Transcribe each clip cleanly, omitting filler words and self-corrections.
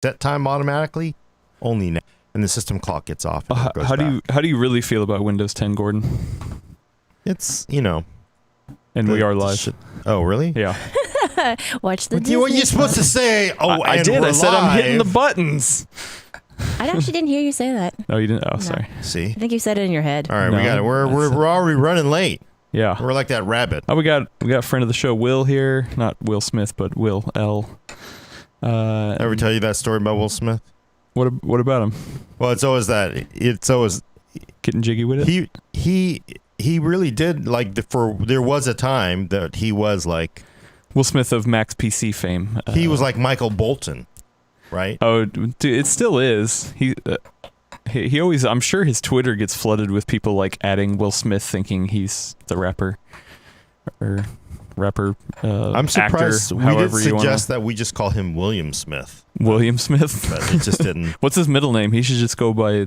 set time automatically only now, and the system clock gets off. How do you really feel about Windows 10, Gordon? It's And we are live. Oh, really? Yeah. Watch the. What are you supposed to say? Oh, I did. I said I'm hitting the buttons. I actually didn't hear you say that. Oh, you didn't? Oh, sorry. See? I think you said it in your head. All right, No, we got it. We're already running late. Yeah. We're like that rabbit. Oh, we got a friend of the show, Will here. Not Will Smith, but Will L. Ever tell you that story about Will Smith? What about him? Well, it's always that. It's always Getting jiggy with it? He really did there was a time that he was like Will Smith of Max PC fame. he was like Michael Bolton, right? Oh, dude, it still is. He always. I'm sure his Twitter gets flooded with people like adding Will Smith, thinking he's the rapper, or rapper. I'm surprised actor, we did however you wanna- suggest that we just call him William Smith, William Smith. but it just didn't. What's his middle name? He should just go by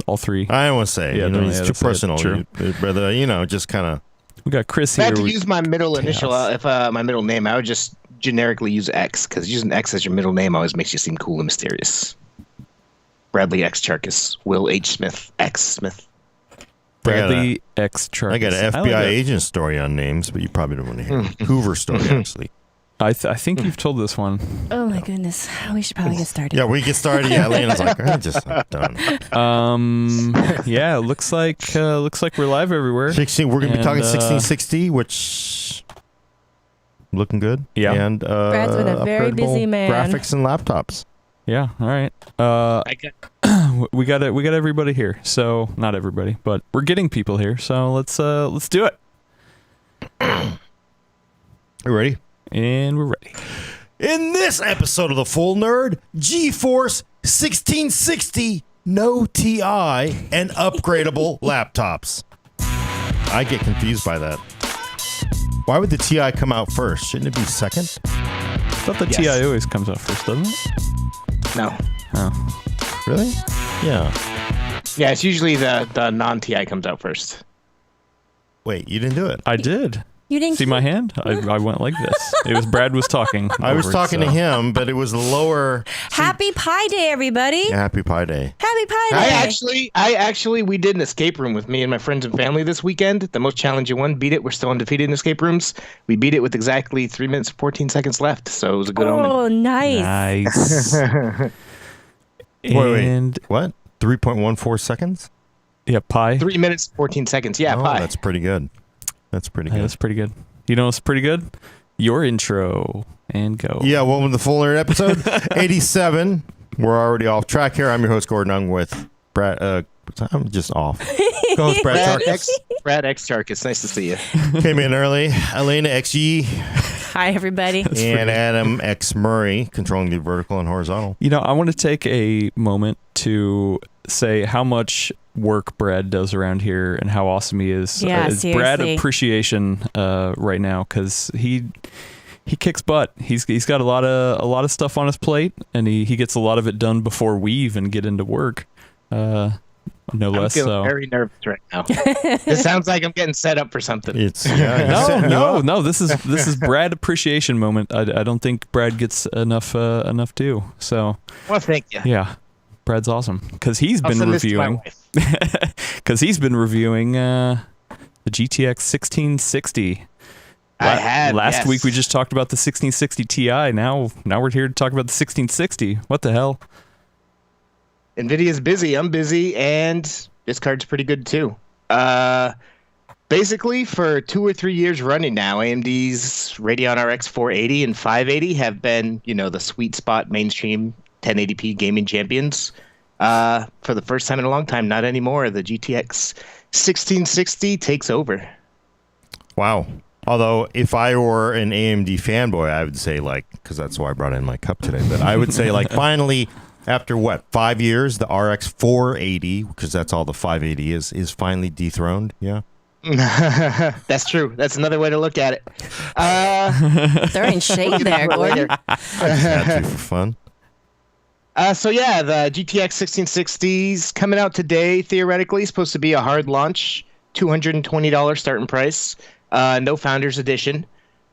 all three. I don't want to say. Yeah, It's too that's it. personal. True. But just kind of. We got Chris If I here. had to use my middle initial, Chaos. my middle name, I would just generically use X, because using X as your middle name always makes you seem cool and mysterious. Bradley X Charkis, Will H Smith, X Smith. Bradley X Charkis. I got an I like FBI that. agent story on names, but you probably don't want to hear Hoover story actually. I think you've told this one. Oh my goodness. We should probably get started. Yeah, we get started. Yeah, Lena's like, I'm done. Yeah, looks like we're live everywhere. 16. We're gonna be And, talking 1660, which looking good. Yeah. And Brad's been a very upgradable busy man. Graphics and laptops. Yeah, all right. We got everybody here. So not everybody, but we're getting people here. So let's do it. You ready? And we're ready. In this episode of The Full Nerd, GeForce 1660, no TI, and upgradable laptops. I get confused by that. Why would the TI come out first? Shouldn't it be second? I thought the Yes. TI always comes out first, doesn't it? No. Oh. Really? Yeah. Yeah, it's usually the non-TI comes out first. Wait, you didn't do it. I did. You didn't See my hand? I went like this. It was Brad was talking. I was over it, talking to so- him, but it was lower. Happy Pi Day, everybody. Happy Pi Day. Happy Pi Day. I actually, we did an escape room with me and my friends and family this weekend. The most challenging one, beat it. We're still undefeated in escape rooms. We beat it with exactly 3 minutes and 14 seconds left, so it was a good omen. Oh, nice. Nice. Wait. And What? 3.14 seconds? yeah, Pi. 3 minutes, 14 seconds. Yeah, Oh, Pi. that's pretty good. That's pretty good. That's pretty good. You know what's pretty good? Your intro and go. Yeah, welcome to the Full Nerd episode 87. We're already off track here. I'm your host, Gordon. I'm with Brad. I'm just off. Co-host Brad Tarkus Brad X Charkis. Nice to see you. came in early. Elena XG Hi, everybody. and Adam X Murray controlling the vertical and horizontal. You know, I want to take a moment to say how much work Brad does around here and how awesome he is. Yeah, It's Brad seriously. appreciation right now because he kicks butt. He's got a lot of stuff on his plate, and he gets a lot of it done before we even get into work. No I'm less feeling so. very nervous right now. This sounds like I'm getting set up for something. It's he's setting you up. No. This is Brad appreciation moment. I don't think Brad gets enough due. So Well, thank you. yeah, Brad's awesome because he's I'll been send this to my reviewing. wife. Because he's been reviewing the GTX 1660. I have. Last yes. week we just talked about the 1660 Ti. Now we're here to talk about the 1660. What the hell? NVIDIA's busy. I'm busy, and this card's pretty good too. Basically, for 2 or 3 years running now, AMD's Radeon RX 480 and 580 have been, the sweet spot mainstream 1080p gaming champions. For the first time in a long time, not anymore. The GTX 1660 takes over. Wow. Although, if I were an AMD fanboy, I would say, because that's why I brought in my cup today, but I would say, finally, after 5 years, the RX 480, because that's all the 580 is finally dethroned. Yeah. That's true. That's another way to look at it. Throwing shade there, Gordon. Had to for fun. So yeah, the GTX 1660's coming out today. Theoretically, supposed to be a hard launch, $220 starting price. No Founders Edition.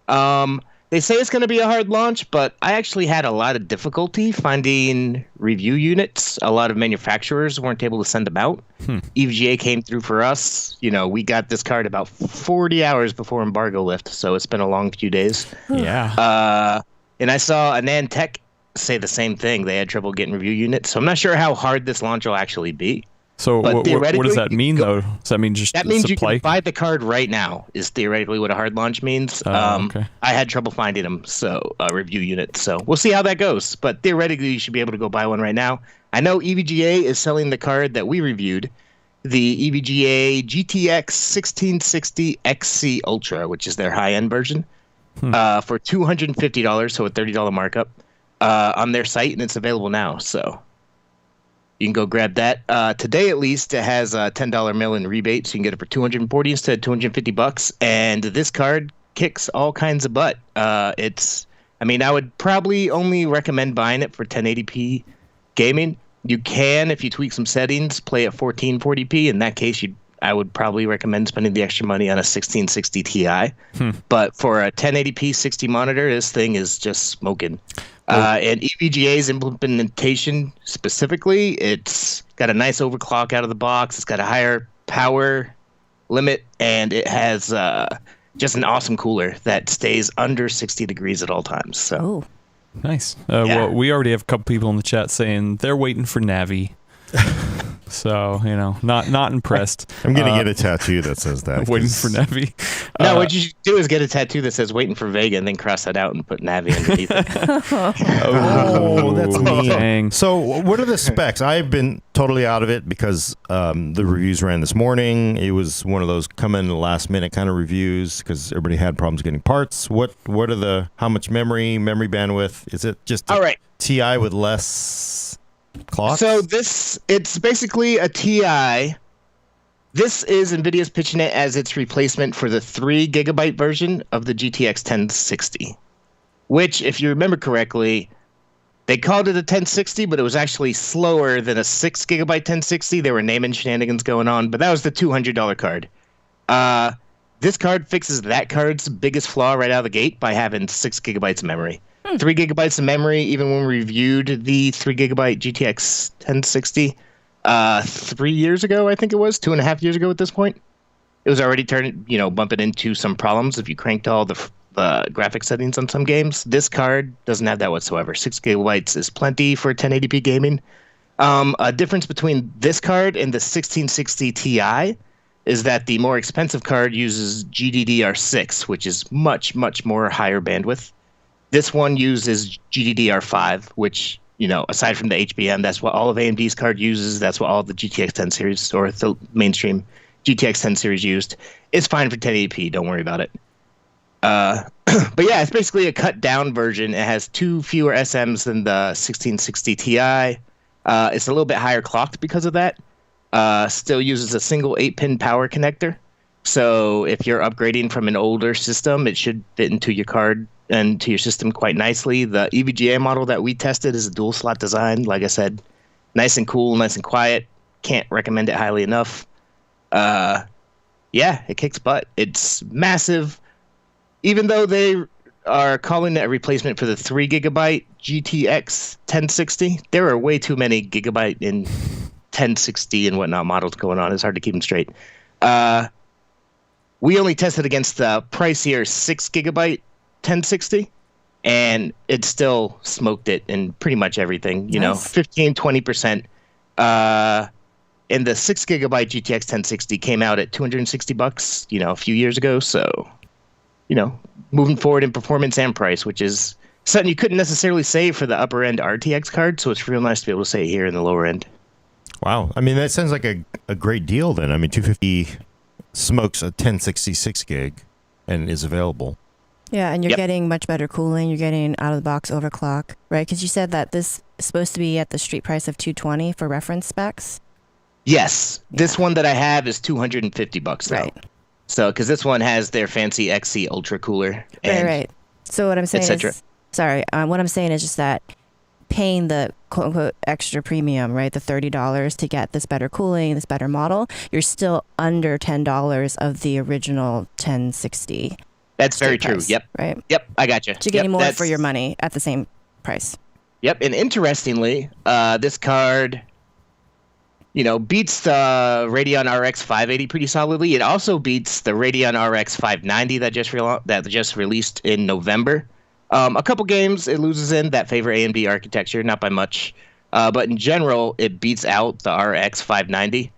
They They say it's going to be a hard launch, but I actually had a lot of difficulty finding review units. A lot of manufacturers weren't able to send them out. EVGA came through for us. You know, we got this card about 40 hours before embargo lift, so it's been a long few days. Yeah. And I saw Anantech say the same thing. They had trouble getting review units, so I'm not sure how hard this launch will actually be. So what does that mean, though? Does that mean just that means supply? You can buy the card right now is theoretically what a hard launch means. Okay. I had trouble finding them, so review units. So we'll see how that goes. But theoretically, you should be able to go buy one right now. I know EVGA is selling the card that we reviewed, the EVGA GTX 1660 XC Ultra, which is their high-end version, for $250, so a $30 markup on their site, and it's available now. So you can go grab that. Today, at least, it has a $10 mail-in rebate, so you can get it for $240 instead of $250. And this card kicks all kinds of butt. I would probably only recommend buying it for 1080p gaming. You can, if you tweak some settings, play at 1440p. In that case, I would probably recommend spending the extra money on a 1660 Ti. But for a 1080p 60 monitor, this thing is just smoking. And EVGA's implementation specifically, it's got a nice overclock out of the box. It's got a higher power limit, and it has just an awesome cooler that stays under 60 degrees at all times. So nice. Well, we already have a couple people in the chat saying they're waiting for Navi. So, not impressed. I'm going to get a tattoo that says that. Waiting for Navi. No, what you should do is get a tattoo that says waiting for Vega and then cross that out and put Navi underneath it. That's mean. Dang. So what are the specs? I've been totally out of it because the reviews ran this morning. It was one of those come in last minute kind of reviews because everybody had problems getting parts. What are how much memory bandwidth? Is it just all right. TI with less clock? So it's basically a TI. This is NVIDIA's pitching it as its replacement for the 3 gigabyte version of the GTX 1060, which, if you remember correctly, they called it a 1060, but it was actually slower than a 6 gigabyte 1060. There were naming shenanigans going on, but that was the $200 card. This card fixes that card's biggest flaw right out of the gate by having 6 gigabytes of memory. 3 gigabytes of memory, even when we reviewed the 3 gigabyte GTX 1060 3 years ago, I think it was 2.5 years ago at this point, it was already bumping into some problems if you cranked all the graphic settings on some games. This card doesn't have that whatsoever. 6 gigabytes is plenty for 1080p gaming. A difference between this card and the 1660 Ti is that the more expensive card uses GDDR6, which is much, much more higher bandwidth. This one uses GDDR5, which, aside from the HBM, that's what all of AMD's card uses. That's what all the GTX 10 series or the mainstream GTX 10 series used. It's fine for 1080p. Don't worry about it. But yeah, it's basically a cut down version. It has 2 fewer SMs than the 1660 Ti. It's a little bit higher clocked because of that. Still uses a single 8-pin power connector. So if you're upgrading from an older system, it should fit into your card and to your system quite nicely. The EVGA model that we tested is a dual slot design. Like I said, nice and cool, nice and quiet. Can't recommend it highly enough. Yeah, it kicks butt. It's massive. Even though they are calling it a replacement for the 3 gigabyte GTX 1060, there are way too many gigabyte and 1060 and whatnot models going on. It's hard to keep them straight. We only tested against the pricier 6 gigabyte 1060, and it still smoked it in pretty much everything. 15-20%. And the 6 gigabyte GTX 1060 came out at $260, a few years ago. So, moving forward in performance and price, which is something you couldn't necessarily say for the upper end RTX card. So it's real nice to be able to say here in the lower end. Wow. I mean, that sounds like a great deal then. I mean, $250 smokes a 1066 gig and is available. Yeah, and you're getting much better cooling. You're getting out-of-the-box overclock, right? Because you said that this is supposed to be at the street price of $220 for reference specs. Yes. This one that I have is $250 though. Right. So, because this one has their fancy XC Ultra cooler. And right. So what I'm saying is, what I'm saying is just that paying the quote-unquote extra premium, right, the $30 to get this better cooling, this better model, you're still under $10 of the original 1060. That's very true. price, Yep. Right. Yep. I got you. So you're getting more for your money at the same price. Yep. And interestingly, this card, beats the Radeon RX 580 pretty solidly. It also beats the Radeon RX 590 that just released in November. A couple games it loses in that favor AMD architecture, not by much. But in general, it beats out the RX 590.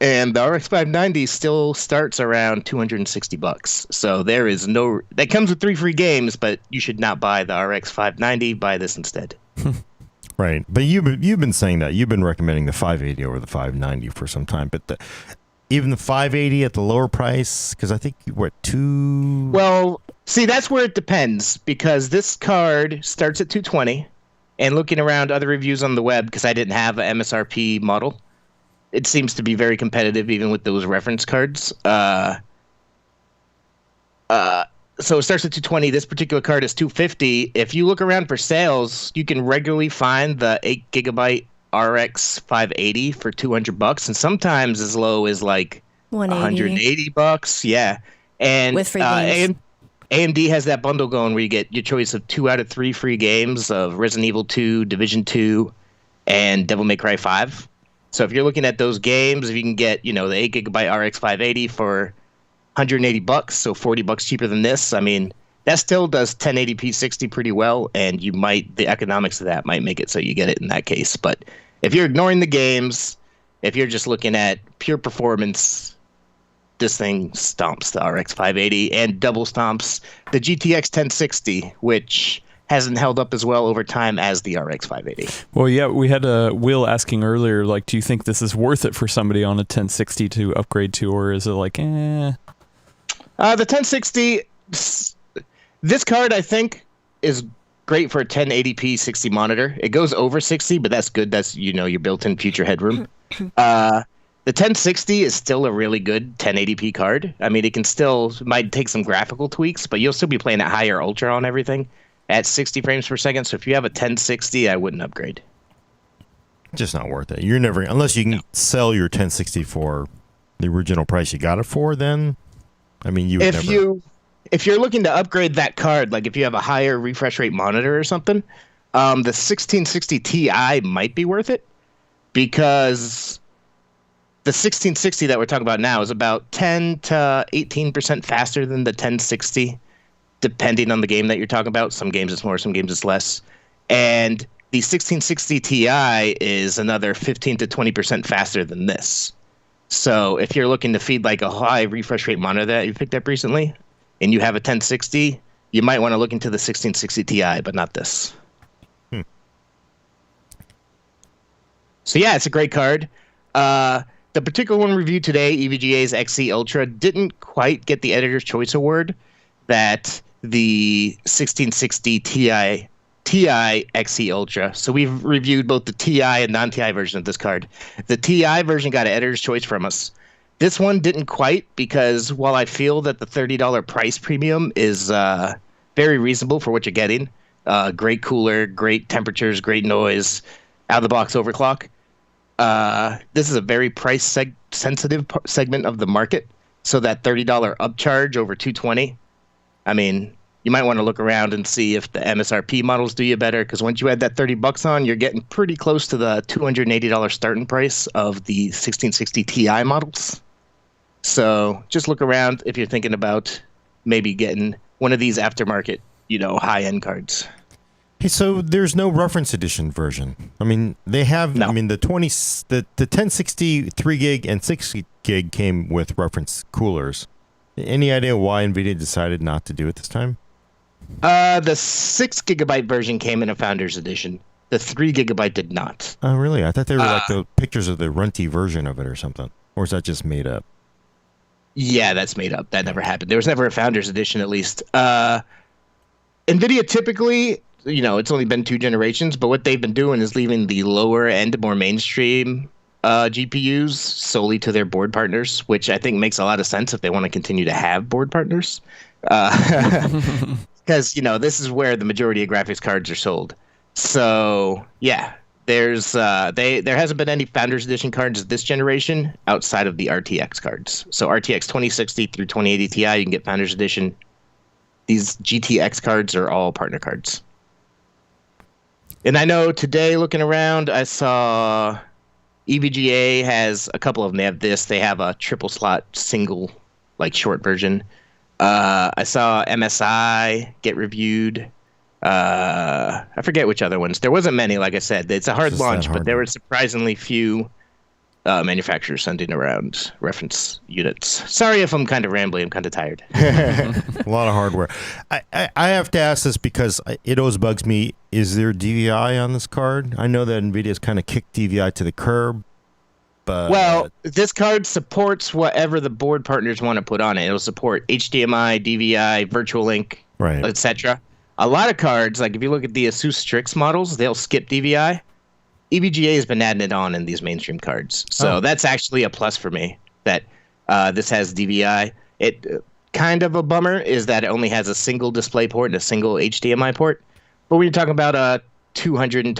And the RX 590 still starts around $260. So there is that comes with 3 free games, but you should not buy the RX 590. Buy this instead. Right. But you've been saying that. You've been recommending the 580 over the 590 for some time. But even the 580 at the lower price, because I think, two? Well, see, that's where it depends, because this card starts at 220. And looking around other reviews on the web, because I didn't have an MSRP model, it seems to be very competitive even with those reference cards. So it starts at 220. This particular card is 250. If you look around for sales, you can regularly find the 8GB RX 580 for $200, and sometimes as low as like $180. Yeah, and with free games. AMD has that bundle going where you get your choice of 2 out of 3 free games of Resident Evil 2, Division 2, and Devil May Cry 5. So if you're looking at those games, if you can get, the 8GB RX 580 for $180, so $40 cheaper than this, I mean, that still does 1080p 60 pretty well, and the economics of that might make it so you get it in that case. But if you're ignoring the games, if you're just looking at pure performance, this thing stomps the RX 580 and double stomps the GTX 1060, which hasn't held up as well over time as the RX 580. Well, yeah, we had Will asking earlier, like, do you think this is worth it for somebody on a 1060 to upgrade to, or is it like, The 1060, this card, I think, is great for a 1080p 60 monitor. It goes over 60, but that's good. That's, your built-in future headroom. The 1060 is still a really good 1080p card. I mean, might take some graphical tweaks, but you'll still be playing at higher ultra on everything at 60 frames per second. So if you have a 1060, I wouldn't upgrade. Just not worth it. You're never, unless you can sell your 1060 for the original price you got it for, then, I mean, you would if you're looking to upgrade that card, like if you have a higher refresh rate monitor or something, the 1660 Ti might be worth it, because the 1660 that we're talking about now is about 10 to 18% faster than the 1060, depending on the game that you're talking about. Some games it's more, some games it's less. And the 1660 Ti is another 15 to 20% faster than this. So if you're looking to feed like a high refresh rate monitor that you picked up recently, and you have a 1060, you might want to look into the 1660 Ti, but not this. So yeah, it's a great card. The particular one reviewed today, EVGA's XE Ultra, didn't quite get the Editor's Choice Award that the 1660 Ti XE Ultra. So we've reviewed both the Ti and non-Ti version of this card. The Ti version got an Editor's Choice from us. This one didn't quite, because while I feel that the $30 price premium is very reasonable for what you're getting, great cooler, great temperatures, great noise, out-of-the-box overclock, this is a very price-sensitive segment of the market. So that $30 upcharge over $220, I mean, you might want to look around and see if the MSRP models do you better, because once you add that $30 on, you're getting pretty close to the $280 starting price of the 1660 Ti models. So just look around if you're thinking about maybe getting one of these aftermarket, high-end cards. Hey, so there's no reference edition version. I mean, they have. No. I mean, the 1060 3 gig and 6 gig came with reference coolers. Any idea why NVIDIA decided not to do it this time? The 6 gigabyte version came in a Founders Edition. The 3 gigabyte did not. Oh, really? I thought they were like the pictures of the runty version of it or something. Or is that just made up? Yeah, that's made up. That never happened. There was never a Founders Edition, at least. NVIDIA typically, it's only been 2 generations, but what they've been doing is leaving the lower end, more mainstream GPUs solely to their board partners, which I think makes a lot of sense if they want to continue to have board partners. Because, this is where the majority of graphics cards are sold. So, yeah, there hasn't been any Founders Edition cards this generation outside of the RTX cards. So RTX 2060 through 2080 Ti, you can get Founders Edition. These GTX cards are all partner cards. And I know today, looking around, I saw EVGA has a couple of them. They have this. They have a triple slot single, like short version. I saw MSI get reviewed. I forget which other ones. There wasn't many, like I said. It's a hard launch, but there were surprisingly few manufacturers sending around reference units. Sorry if I'm kind of rambling. I'm kind of tired. A lot of hardware. I have to ask this because it always bugs me. Is there DVI on this card? I know that NVIDIA's kind of kicked DVI to the curb. But well, this card supports whatever the board partners want to put on it. It'll support HDMI, DVI, Virtual Link, right, etc. A lot of cards, like if you look at the Asus Strix models, they'll skip DVI. EVGA has been adding it on in these mainstream cards. So that's actually a plus for me that this has DVI. It kind of a bummer is that it only has a single display port and a single HDMI port. But when you're talking about a $220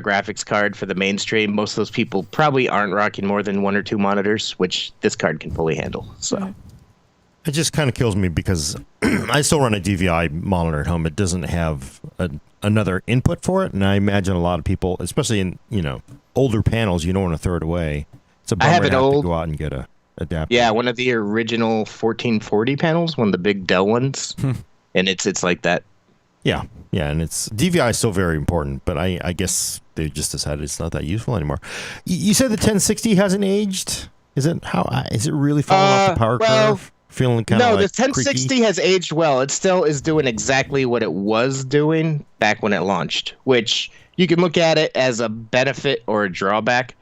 graphics card for the mainstream, most of those people probably aren't rocking more than one or two monitors, which this card can fully handle. So it just kind of kills me because I still run a DVI monitor at home. It doesn't have another input for it, and I imagine a lot of people, especially in older panels, you don't want to throw it away. It's a bummer to have to go out and get a adapter. Yeah, one of the original 1440 panels, one of the big Dell ones, and it's like that. Yeah, and it's DVI is still very important, but I guess they just decided it's not that useful anymore. You said the 1060 hasn't aged. Is it really falling off the power curve? Feeling kind of no, like the 1060 creaky? has aged well. It still is doing exactly what it was doing back when it launched, which you can look at it as a benefit or a drawback.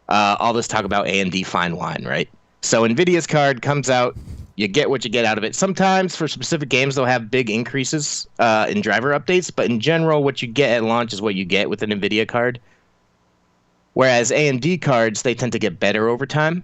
All this talk about AMD fine wine, right? So NVIDIA's card comes out. You get what you get out of it. Sometimes for specific games, they'll have big increases in driver updates. But in general, what you get at launch is what you get with an NVIDIA card. Whereas AMD cards, they tend to get better over time.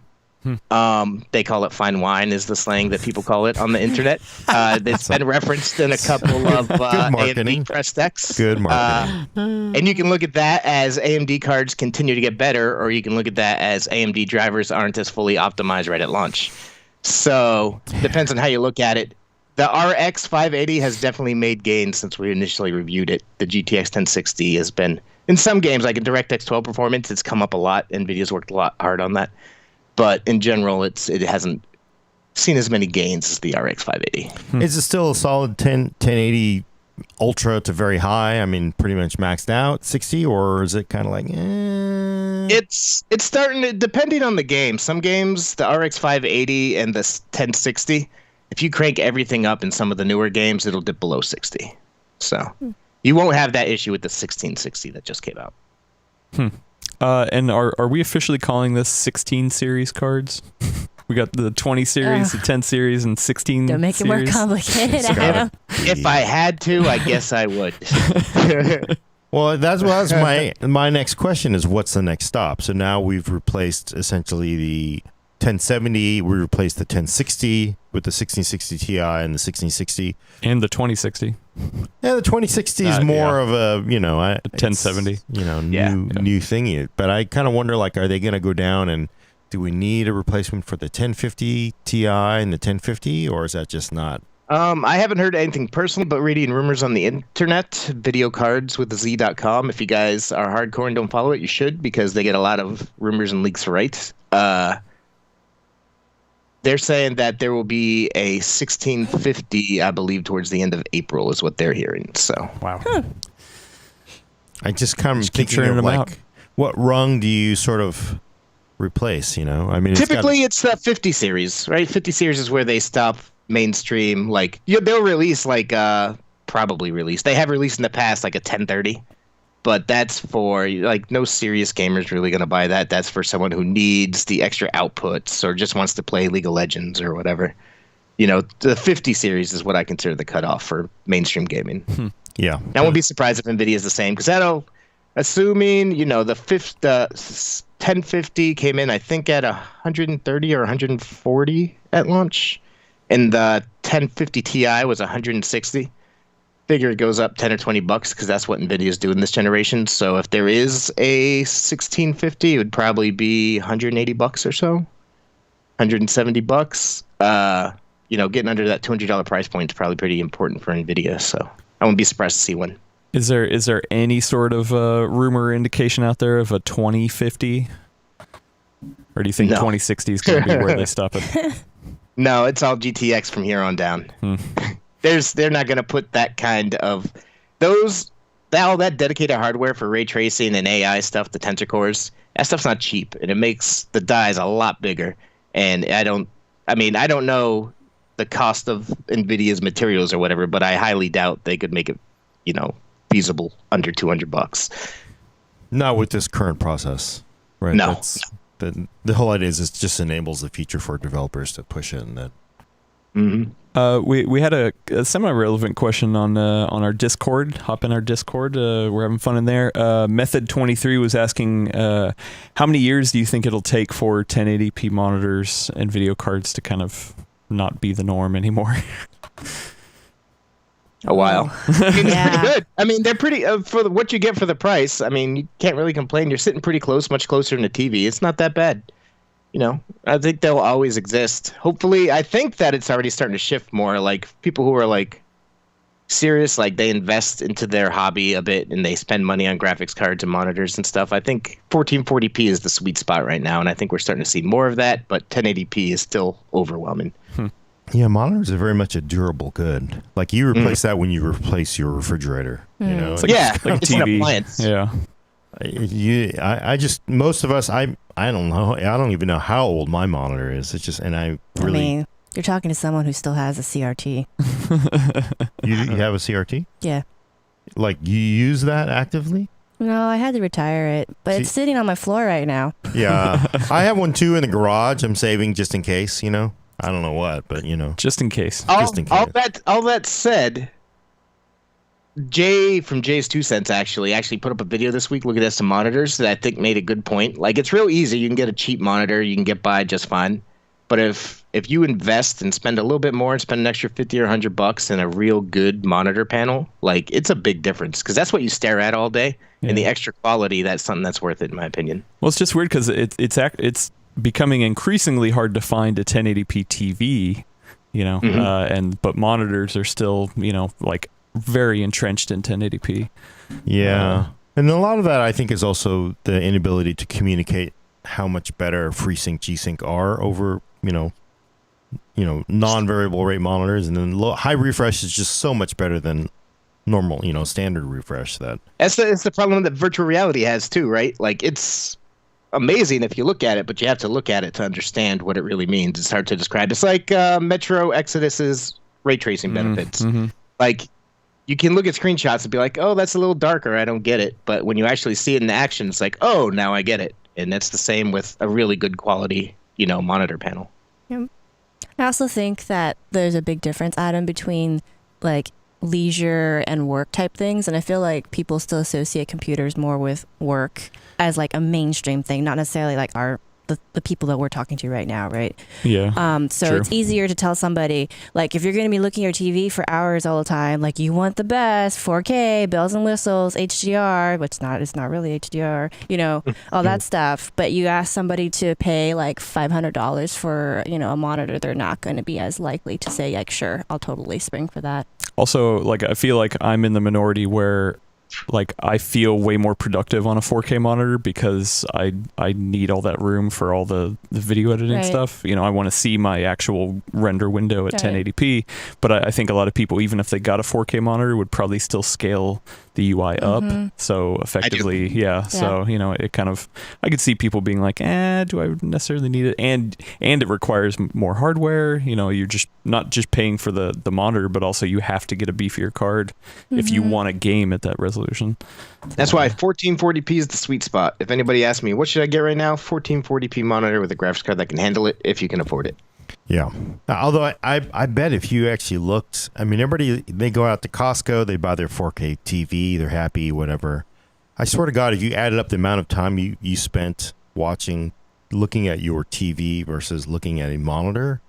They call it fine wine is the slang that people call it on the internet. It's been referenced in a couple of AMD press decks. Good marketing. And you can look at that as AMD cards continue to get better, or you can look at that as AMD drivers aren't as fully optimized right at launch. So depends on how you look at it. The RX 580 has definitely made gains since we initially reviewed it. The GTX 1060 has been, in some games, like in DirectX 12 performance, it's come up a lot. NVIDIA's worked a lot hard on that. But in general, it hasn't seen as many gains as the RX 580. Is it still a solid 1080 ultra to very high? I mean, pretty much maxed out 60, or is it kind of like? It's starting to, depending on the game. Some games, the RX 580 and the 1060, if you crank everything up in some of the newer games, it'll dip below 60. So you won't have that issue with the 1660 that just came out. And are we officially calling this 16 series cards? We got the 20 series, the 10 series, and 16 Don't make it more series. complicated, Adam. If I had to, I guess I would. Well, that's my next question is what's the next stop? So now we've replaced essentially the 1070. We replaced the 1060 with the 1660 Ti and the 1660 And the 2060. Yeah, the 2060 is more of a, the 1070. New thingy. But I kind of wonder, like, are they going to go down and do we need a replacement for the 1050 Ti and the 1050, or is that just not? I haven't heard anything personally, but reading rumors on the internet, videocardswithz.com. If you guys are hardcore and don't follow it, you should, because they get a lot of rumors and leaks right. They're saying that there will be a 1650, I believe, towards the end of April is what they're hearing. So Wow. I just kind of keep thinking churning of them like, out. what rung do you sort of replace? I mean, typically it's the 50 series, right? 50 series is where they stop mainstream. Like they'll release probably release. They have released in the past like a 1030. But that's for, like, no serious gamer's really going to buy that. That's for someone who needs the extra outputs or just wants to play League of Legends or whatever. The 50 series is what I consider the cutoff for mainstream gaming. Yeah. I won't be surprised if NVIDIA is the same, because assuming, the 1050 came in, I think, at 130 or 140 at launch. And the 1050 Ti was 160. figure it goes up 10 or 20 bucks because that's what Nvidia's doing this generation. So if there is a 1650, it would probably be 180 bucks or so, 170 bucks. Getting under that $200 price point is probably pretty important for Nvidia. So I wouldn't be surprised to see one. Is there any sort of rumor or indication out there of a 2050? Or do you think 2060 is going to be where they stop it? No, it's all GTX from here on down. They're not going to put that kind of all that dedicated hardware for ray tracing and AI stuff, the Tensor cores. That stuff's not cheap, and it makes the dies a lot bigger. And I don't know the cost of Nvidia's materials or whatever, but I highly doubt they could make it, feasible under $200. Not with this current process, right? No. The whole idea is it just enables the feature for developers to push it, and that. We had a semi-relevant question on our Discord. Hop in our Discord. We're having fun in there. Method 23 was asking, how many years do you think it'll take for 1080p monitors and video cards to kind of not be the norm anymore? A while. It's Yeah. pretty good. I mean, they're pretty for what you get for the price. I mean, you can't really complain. You're sitting pretty close, much closer than the TV. It's not that bad. I think they'll always exist. Hopefully, I think that it's already starting to shift more. Like people who are like serious, like they invest into their hobby a bit and they spend money on graphics cards and monitors and stuff. I think 1440p is the sweet spot right now, and I think we're starting to see more of that. But 1080p is still overwhelming. Yeah, monitors are very much a durable good. Like you replace that when you replace your refrigerator. It's like, Yeah, like it's an TV. appliance. Yeah. I just most of us I don't know. I don't even know how old my monitor is. It's just You're talking to someone who still has a CRT. you have a CRT? Yeah. Like you use that actively? No, I had to retire it, but it's sitting on my floor right now. Yeah. I have one too in the garage. I'm saving just in case, I don't know what, but Just in case. Just in case. All that said, Jay from Jay's 2 Cents actually put up a video this week looking at some monitors that I think made a good point. Like it's real easy. You can get a cheap monitor. You can get by just fine. But if you invest and spend a little bit more and spend an extra 50 or $100 in a real good monitor panel, like it's a big difference because that's what you stare at all day. Yeah. And the extra quality, that's something that's worth it in my opinion. Well, it's just weird because it's becoming increasingly hard to find a 1080p TV, but monitors are still, like very entrenched in 1080p. Yeah. And a lot of that I think is also the inability to communicate how much better FreeSync, G-Sync are over, non-variable rate monitors, and then high refresh is just so much better than normal, standard refresh. It's the problem that virtual reality has too, right? Like it's amazing if you look at it, but you have to look at it to understand what it really means. It's hard to describe. It's like Metro Exodus's ray tracing benefits. Like you can look at screenshots and be like, oh, that's a little darker. I don't get it. But when you actually see it in action, it's like, oh, now I get it. And that's the same with a really good quality, monitor panel. Yeah. I also think that there's a big difference, Adam, between like leisure and work type things. And I feel like people still associate computers more with work as like a mainstream thing, not necessarily like the people that we're talking to right now, right? Yeah. So true. It's easier to tell somebody, like, if you're going to be looking at your TV for hours all the time, like, you want the best, 4K, bells and whistles, HDR, which it's not really HDR, all that stuff. But you ask somebody to pay like $500 for, a monitor, they're not going to be as likely to say, like, sure, I'll totally spring for that. Also, like, I feel like I'm in the minority where like I feel way more productive on a 4K monitor because I need all that room for all the video editing stuff. I want to see my actual render window at 1080p, but I think a lot of people, even if they got a 4K monitor, would probably still scale the UI up. So effectively, so it kind of, I could see people being like, do I necessarily need it? And it requires more hardware. You're just not just paying for the monitor, but also you have to get a beefier card if you want a game at that resolution. That's why 1440p is the sweet spot. If anybody asks me, what should I get right now? 1440p monitor with a graphics card that can handle it if you can afford it. Yeah. Although I bet if you actually looked, I mean, everybody, they go out to Costco, they buy their 4K TV, they're happy, whatever. I swear to God, if you added up the amount of time you spent looking at your TV versus looking at a monitor,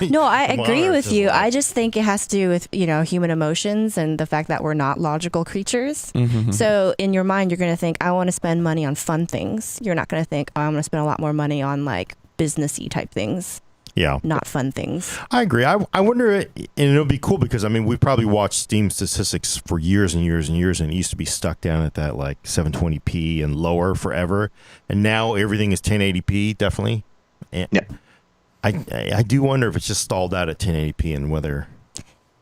No, I agree Monitors with is you. like- I just think it has to do with, human emotions and the fact that we're not logical creatures. Mm-hmm. So in your mind, you're going to think, I want to spend money on fun things. You're not going to think, oh, I'm going to spend a lot more money on like businessy type things, Yeah, not fun things. I agree. I wonder, and it'll be cool because I mean we've probably watched Steam statistics for years and years and years, and it used to be stuck down at that like 720p and lower forever, and now everything is 1080p definitely. And Yeah. I do wonder if it's just stalled out at 1080p and whether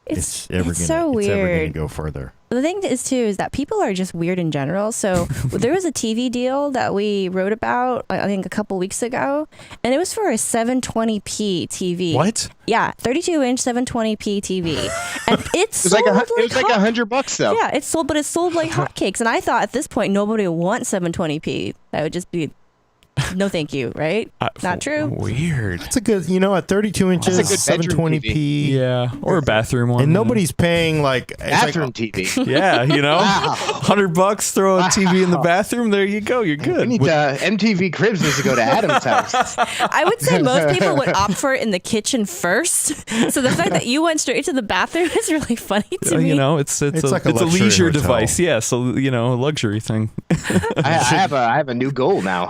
it's ever it's so it's ever gonna weird. go further. The thing is too is that people are just weird in general. So there was a TV deal that we wrote about, I think a couple weeks ago, and it was for a 720p TV. What? Yeah, 32-inch 720p TV, and it's It was like $100 though. Yeah, it's sold, but it's sold like hotcakes. And I thought at this point nobody would want 720p. That would just be no, thank you. Right? Not true. Weird. It's a good, at 32 inches, That's a good bedroom 720p. Yeah, or a bathroom one. And nobody's paying like it's like, Bathroom TV. Yeah, Wow. $100, throw a TV in the bathroom. There you go. You're We good. need MTV Cribs needs to go to Adam's house. I would say most people would opt for it in the kitchen first. So the fact that you went straight to the bathroom is really funny to me. It's It's a, like a it's a luxury leisure hotel. device. Yeah, so a luxury thing. I have a new goal now.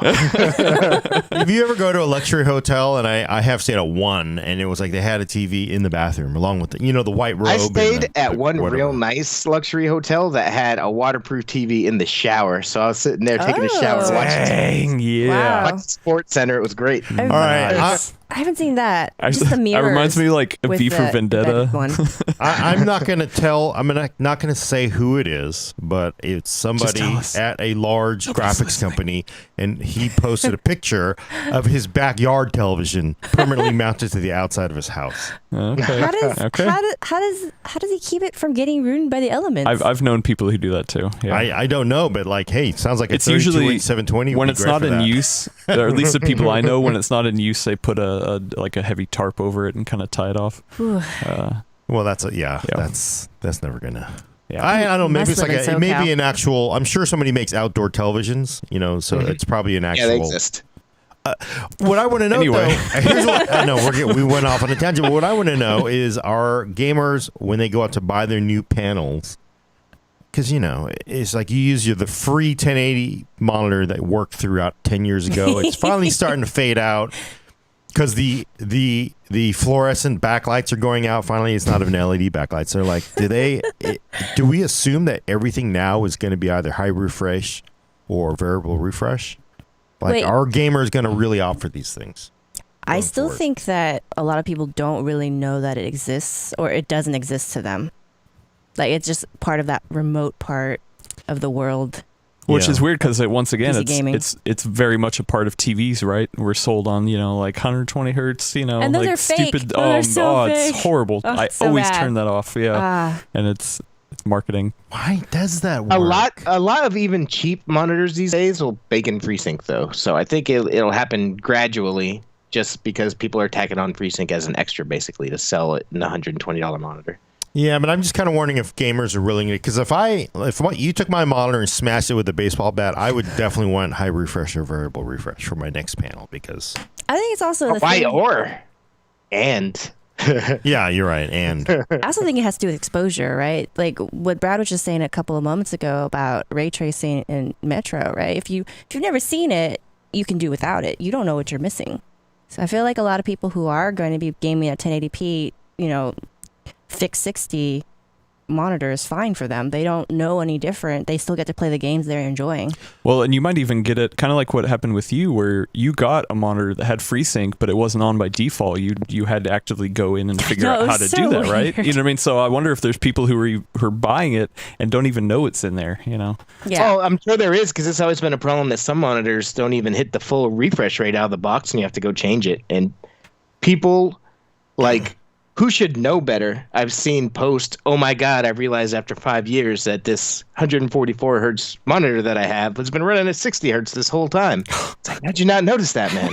if you ever go to a luxury hotel, and I have stayed at one, and it was like they had a TV in the bathroom along with the white robe. I and stayed the- at one whatever. real nice luxury hotel that had a waterproof TV in the shower. So I was sitting there taking a shower Oh. watching Dang, yeah. Wow. watching Sports Center. It was great. All right, I haven't seen that. Actually, Just the mirrors. that reminds me like with V for the Vendetta. bedded one. I'm not going to tell. I'm not going to say who it is, but it's somebody tell us. at a large graphics company, and he posted a picture of his backyard television permanently mounted to the outside of his house. Okay. How does Okay. how does he keep it from getting ruined by the elements? I've known people who do that too. Yeah. I don't know, but like, hey, sounds like It's a 32 usually inch 720 would when be it's great not for in that. use, or at least the people I know, when it's not in use, they put a heavy tarp over it and kind of tie it off. Whew. Well, that's Yeah. that's never gonna. Yeah. I don't know. Maybe Must it's like live in maybe SoCal. an actual. I'm sure somebody makes outdoor televisions. So it's probably an Yeah, actual. they exist. What I want to know, Anyway. though, here's what I know. We went off on a tangent, but what I want to know is, are gamers, when they go out to buy their new panels, because it's like you use the free 1080 monitor that worked throughout 10 years ago. It's finally starting to fade out because the fluorescent backlights are going out. Finally, it's not an LED backlight. So, like, do we assume that everything now is going to be either high refresh or variable refresh? Like, Wait. are gamers going to really opt for these things? I going still forward? think that a lot of people don't really know that it exists or it doesn't exist to them. Like it's just part of that remote part of the world. Which Yeah. is weird because once again, PC gaming. it's very much a part of TVs, right? We're sold on like 120 hertz, And those like are fake. stupid. Those are so it's fake. horrible. Oh, I it's so always bad. turn that off. Yeah, Ah, and it's marketing. Why does that work? A lot of even cheap monitors these days will bake in FreeSync though. So I think it'll happen gradually, just because people are tacking on FreeSync as an extra, basically, to sell it in a $120 monitor. Yeah, but I'm just kind of wondering if gamers are willing to. Because if you took my monitor and smashed it with a baseball bat, I would definitely want high refresh or variable refresh for my next panel. Because I think it's also the Why thing. and yeah, you're right. And I also think it has to do with exposure, right? Like what Brad was just saying a couple of moments ago about ray tracing in Metro, right? If you've never seen it, you can do without it. You don't know what you're missing. So I feel like a lot of people who are going to be gaming at 1080p, fixed 60 monitor is fine for them. They don't know any different. They still get to play the games they're enjoying. Well, and you might even get it kind of like what happened with you, where you got a monitor that had FreeSync, but it wasn't on by default. You had to actively go in and figure No, out it how was to so do that, right? weird. You know what I mean? So I wonder if there's people who are buying it and don't even know it's in there. Yeah. Oh, I'm sure there is, because it's always been a problem that some monitors don't even hit the full refresh rate out of the box, and you have to go change it. And people who should know better, I've seen post, oh my God, I've realized after 5 years that this 144 hertz monitor that I have has been running at 60 hertz this whole time. It's like, how'd you not notice that, man?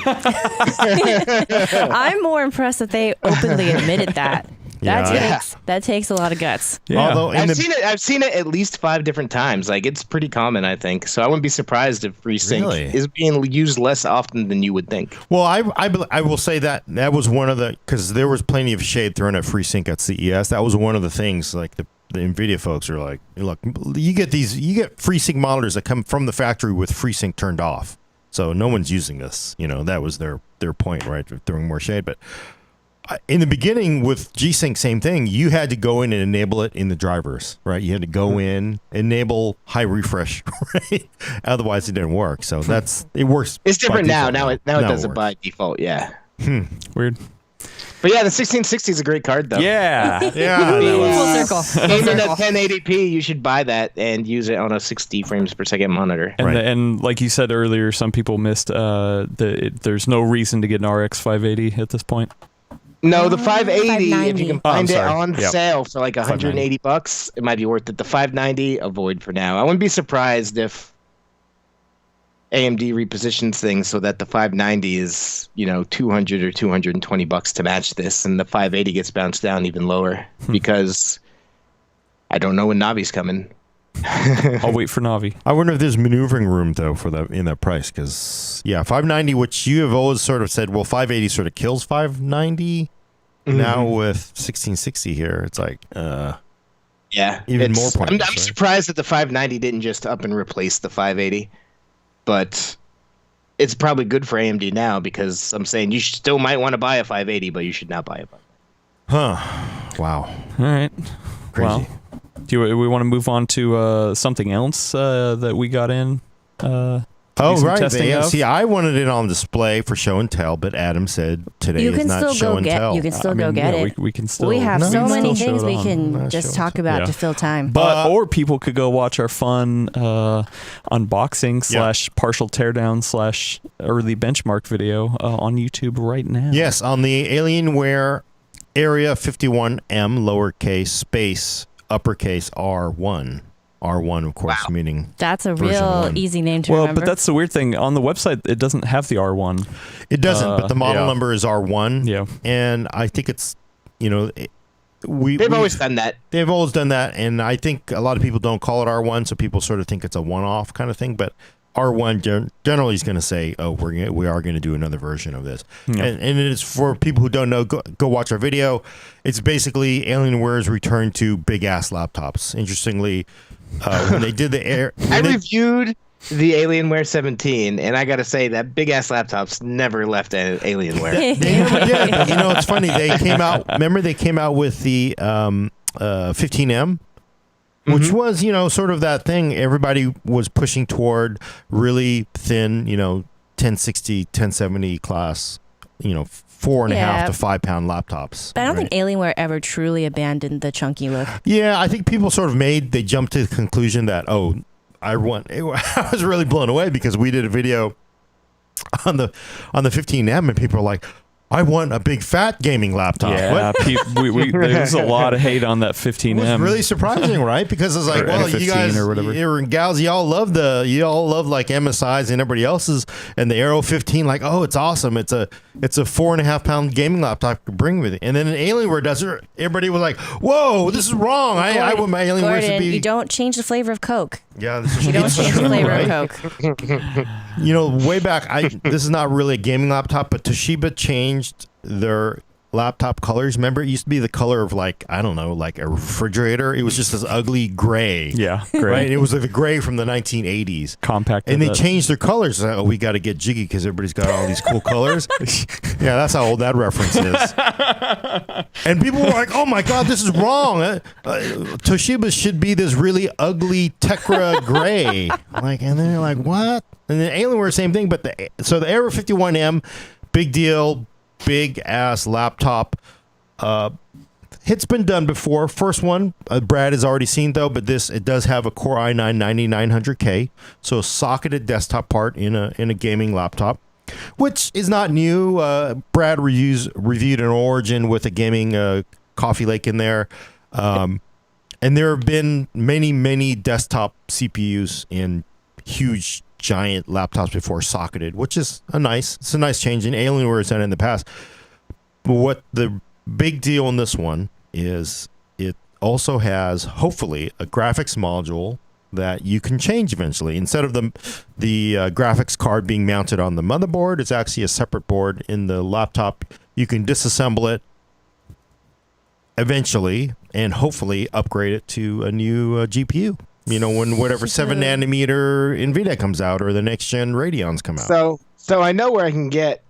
I'm more impressed that they openly admitted that. Yeah. That takes a lot of guts. Yeah. Although in I've seen it at least 5 different times. Like, it's pretty common, I think. So I wouldn't be surprised if FreeSync Really? is being used less often than you would think. Well, I will say that was one of the, because there was plenty of shade thrown at FreeSync at CES. That was one of the things, like the NVIDIA folks are like, look, you get FreeSync monitors that come from the factory with FreeSync turned off. So no one's using this. That was their point, right? Throwing more shade. But in the beginning with G-Sync, same thing. You had to go in and enable it in the drivers, right? You had to go in, enable high refresh, right? Otherwise, it didn't work. So it works. It's different by now. default. Now it does it works. by default, yeah. Weird. But yeah, the 1660 is a great card, though. Yeah. Yeah. Full circle. Aiming at 1080p, you should buy that and use it on a 60 frames per second monitor. And, Right. and like you said earlier, some people missed there's no reason to get an RX 580 at this point. No, the 580, if 590. you can find it sorry. on Yep. sale for like 180 bucks, it might be worth it. The 590, avoid for now. I wouldn't be surprised if AMD repositions things so that the 590 is, 200 or 220 bucks to match this, and the 580 gets bounced down even lower because I don't know when Navi's coming. I'll wait for Navi. I wonder if there's maneuvering room though for in that price, because 590, which you have always sort of said, well, 580 sort of kills 590. Now with 1660 here, it's like Yeah, Even more pointless, I'm right? surprised that the 590 didn't just up and replace the 580, but it's probably good for AMD now because I'm saying you still might want to buy a 580, but you should not buy it. wow, All right. crazy. Well, we want to move on to something else that we got in? Oh, some right. testing of? See, I wanted it on display for show and tell, but Adam said today You is can not still show go and get. tell. You can still go get it. We can still. We have No, so we can many still things show it we on. can Not just show talk it. about Yeah. to fill time. But or people could go watch our fun unboxing Yeah. / partial teardown / early benchmark video on YouTube right now. Yes, on the Alienware Area 51M lowercase space uppercase R1. R1, of course, meaning That's a version real 1. easy name to Well, remember. but that's the weird thing. On the website, it doesn't have the R1. it doesn't, but the model yeah. number is R1. Yeah. And I think it's, They've always done that. They've always done that, and I think a lot of people don't call it R1, so people sort of think it's a one-off kind of thing. But R1 generally is going to say, "Oh, we are going to do another version of this," Yeah. and it's for people who don't know. Go watch our video. It's basically Alienware's return to big ass laptops. Interestingly, when they did the air, I reviewed the Alienware 17, and I got to say that big ass laptops never left Alienware. They never did. But, it's funny. They came out. Remember, they came out with the 15M, which was sort of that thing. Everybody was pushing toward really thin, 1060, 1070 class, 4.5 Yeah. to 5 pound laptops. But I don't right? think Alienware ever truly abandoned the chunky look. Yeah, I think people sort of they jumped to the conclusion that I was really blown away because we did a video on the 15M and people are like, I want a big fat gaming laptop. Yeah, there's a lot of hate on that 15M. It was really surprising, right? Because it's like, Or well, N15 you guys or whatever. and gals, y'all love like MSIs and everybody else's, and the Aero 15, like, oh, it's awesome. It's a 4.5 pound gaming laptop to bring with it. And then an Alienware does it. Everybody was like, whoa, this is wrong. I want my Alienware to Gordon, be. you don't change the flavor of Coke. Yeah, this is You don't it's change the true, flavor right? of Coke. Way back, this is not really a gaming laptop, but Toshiba changed their laptop colors. Remember, it used to be the color of like a refrigerator. It was just this ugly gray. Yeah, great. Right. It was like the gray from the 1980s. Compact. And they changed their colors. Like, we got to get jiggy because everybody's got all these cool colors. Yeah, that's how old that reference is. And people were like, "Oh my God, this is wrong. Toshiba should be this really ugly Tecra gray." And then they're like, "What?" And then Alienware, same thing. But the Aero 51M, big deal, big ass laptop. It's been done before. First one, Brad has already seen though, but it does have a Core i9-9900K, so a socketed desktop part in a gaming laptop, which is not new. Brad reviewed an Origin with a gaming Coffee Lake in there, and there have been many desktop CPUs in huge giant laptops before socketed, which is a nice change. And Alienware has done it in the past. But what the big deal in this one is it also has, hopefully, a graphics module that you can change eventually. Instead of the graphics card being mounted on the motherboard, it's actually a separate board in the laptop. You can disassemble it eventually and hopefully upgrade it to a new GPU. You know, when whatever 7 nanometer NVIDIA comes out or the next gen Radeons come out. So I know where I can get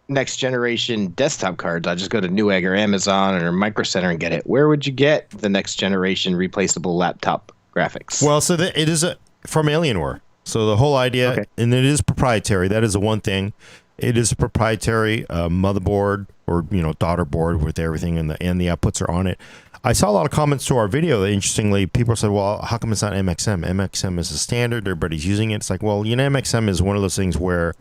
next generation desktop cards. I just go to Newegg or Amazon or Micro Center and get it. Where would you get the next generation replaceable laptop graphics? Well, so it is from Alienware. So the whole idea, Okay. and it is proprietary. That is the one thing. It is a proprietary motherboard or daughter board with everything, and the outputs are on it. I saw a lot of comments to our video. Interestingly, people said, "Well, how come it's not MXM? MXM is a standard. Everybody's using it." It's like, well, MXM is one of those things where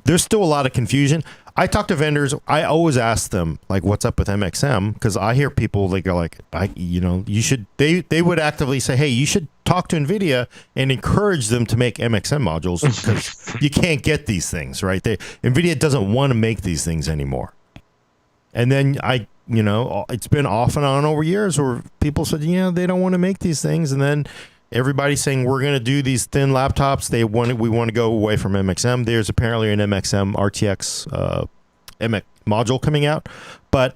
there's still a lot of confusion. I talk to vendors. I always ask them, like, what's up with MXM? Because I hear people, they go like, you should, they would actively say, hey, you should talk to NVIDIA and encourage them to make MXM modules because you can't get these things, right? NVIDIA doesn't want to make these things anymore. And then it's been off and on over years where people said, they don't want to make these things. And then everybody's saying we're going to do these thin laptops. We want to go away from MXM. There's apparently an MXM RTX module coming out, but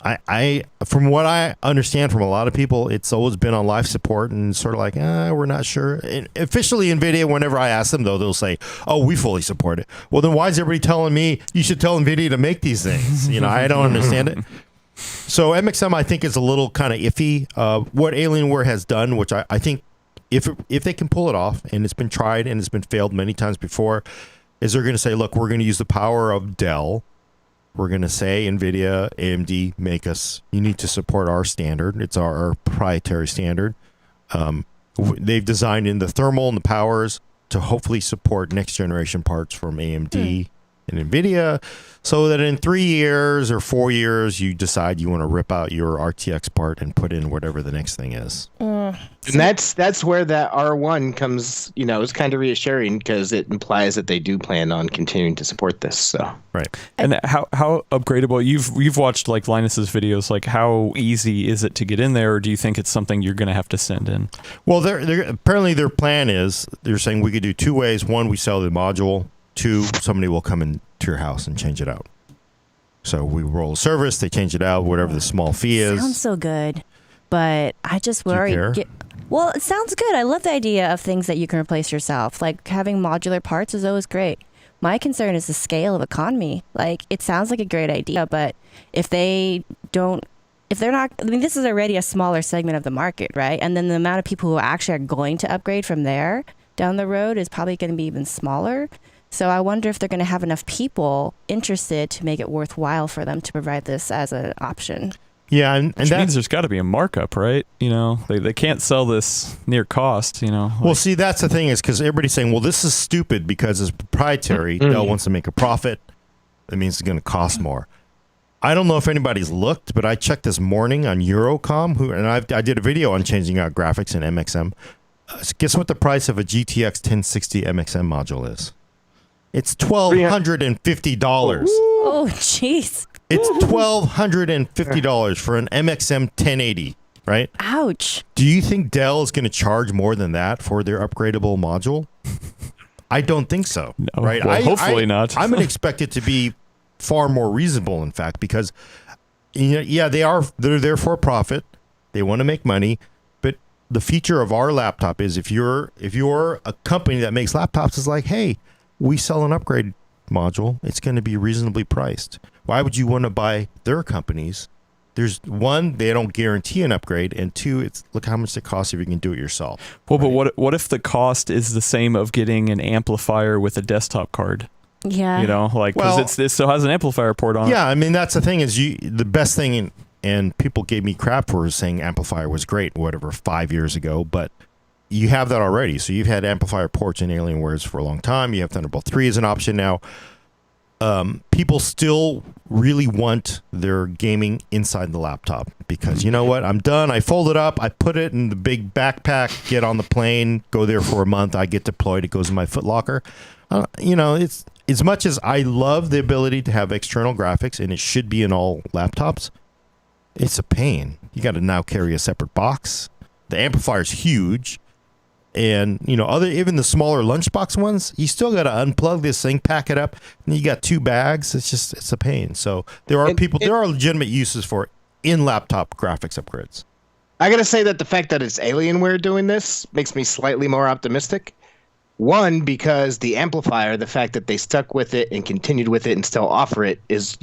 I from what I understand from a lot of people, it's always been on life support and sort of like we're not sure. And officially, NVIDIA, whenever I ask them though, they'll say, "Oh, we fully support it." Well, then why is everybody telling me you should tell NVIDIA to make these things? I don't understand it. So MXM, I think, is a little kind of iffy. What Alienware has done, which I think, if they can pull it off, and it's been tried and it's been failed many times before, is they're going to say, look, we're going to use the power of Dell. We're going to say, NVIDIA, AMD, you need to support our standard. It's our proprietary standard. They've designed in the thermal and the powers to hopefully support next generation parts from AMD and NVIDIA, so that in 3 years or 4 years, you decide you want to rip out your RTX part and put in whatever the next thing is. And that's where that R1 comes, is kind of reassuring because it implies that they do plan on continuing to support this. So right. And how upgradable? You've watched like Linus's videos. Like, how easy is it to get in there, or do you think it's something you're going to have to send in? Well, apparently their plan is they're saying we could do 2 ways. One, we sell the module. 2, somebody will come into your house and change it out. So we roll a service, they change it out, whatever the small fee is. Sounds so good, but I just worry. Do you care? Well, it sounds good. I love the idea of things that you can replace yourself. Like having modular parts is always great. My concern is the scale of economy. Like, it sounds like a great idea, but if they're not, I mean, this is already a smaller segment of the market, right? And then the amount of people who actually are going to upgrade from there down the road is probably going to be even smaller. So I wonder if they're going to have enough people interested to make it worthwhile for them to provide this as an option. Yeah, and Which that means there's got to be a markup, right? They can't sell this near cost, Well, see, that's the thing is because everybody's saying, well, this is stupid because it's proprietary. Dell wants to make a profit. That means it's going to cost more. I don't know if anybody's looked, but I checked this morning on Eurocom, and I did a video on changing out graphics in MXM. Guess what the price of a GTX 1060 MXM module is? It's $1,250. Oh, jeez. It's $1,250 for an MXM 1080, right? Ouch. Do you think Dell is going to charge more than that for their upgradable module? I don't think so. No, right? well, hopefully not. I'm going to expect it to be far more reasonable, in fact, because they're there for profit. They want to make money. But the feature of our laptop is if you're a company that makes laptops, it's like, hey, we sell an upgrade module. It's going to be reasonably priced. Why would you want to buy their companies? There's one, they don't guarantee an upgrade, and 2, it's look how much it costs if you can do it yourself. Well, right? But what if the cost is the same of getting an amplifier with a desktop card? Yeah. Because it still has an amplifier port on it. Yeah, I mean, that's the thing is the best thing, and people gave me crap for saying amplifier was great, 5 years ago, but you have that already. So you've had amplifier ports in Alienwares for a long time. You have Thunderbolt 3 as an option now. People still really want their gaming inside the laptop because you know what? I'm done. I fold it up. I put it in the big backpack, get on the plane, go there for a month. I get deployed. It goes in my footlocker. It's as much as I love the ability to have external graphics, and it should be in all laptops, it's a pain. You got to now carry a separate box. The amplifier's huge. And, even the smaller lunchbox ones, you still got to unplug this thing, pack it up, and you got 2 bags. It's a pain. So there are legitimate uses for in-laptop graphics upgrades. I got to say that the fact that it's Alienware doing this makes me slightly more optimistic. One, because the amplifier, the fact that they stuck with it and continued with it and still offer it is,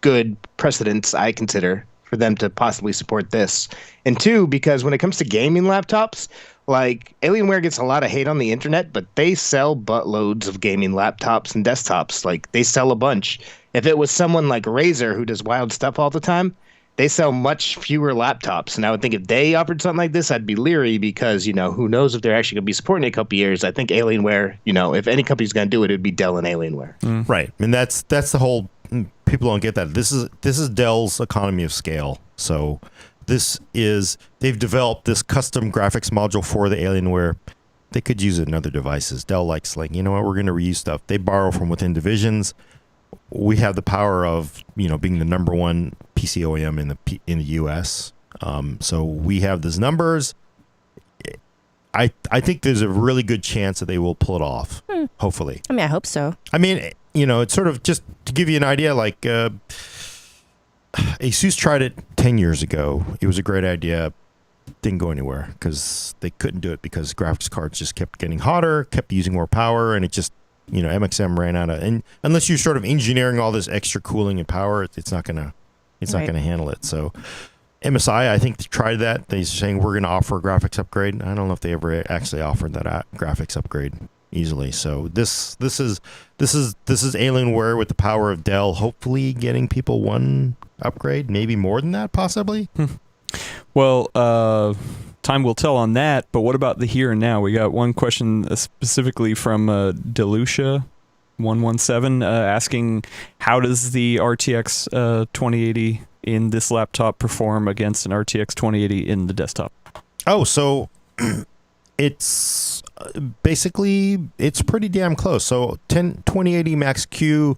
good precedence, I consider, for them to possibly support this. And two, because when it comes to gaming laptops, like Alienware gets a lot of hate on the internet, but they sell buttloads of gaming laptops and desktops. Like they sell a bunch. If it was someone like Razer who does wild stuff all the time, they sell much fewer laptops. And I would think if they offered something like this, I'd be leery because, who knows if they're actually going to be supporting it a couple years. I think Alienware, if any company's going to do it, it'd be Dell and Alienware. Right. And that's the whole, people don't get that. This is Dell's economy of scale. So they've developed this custom graphics module for the Alienware. They could use it in other devices. Dell likes we're going to reuse stuff. They borrow from within divisions. We have the power of, being the number one PC OEM in the US. So we have these numbers. I think there's a really good chance that they will pull it off. Hopefully. I mean, I hope so. I mean, it's sort of just to give you an idea, like Asus tried it 10 years ago. It was a great idea. Didn't go anywhere because they couldn't do it because graphics cards just kept getting hotter, kept using more power, and it just, MXM ran out of, and unless you're sort of engineering all this extra cooling and power, it's not gonna handle it. So MSI, I think they tried that. They're saying we're gonna offer a graphics upgrade. I don't know if they ever actually offered that graphics upgrade easily. So this is Alienware with the power of Dell, hopefully getting people one upgrade, maybe more than that, possibly. Well, time will tell on that, but what about the here and now? We got one question specifically from Delucia117 asking, how does the RTX 2080 in this laptop perform against an RTX 2080 in the desktop? Oh, so it's basically, it's pretty damn close. So 2080 Max Q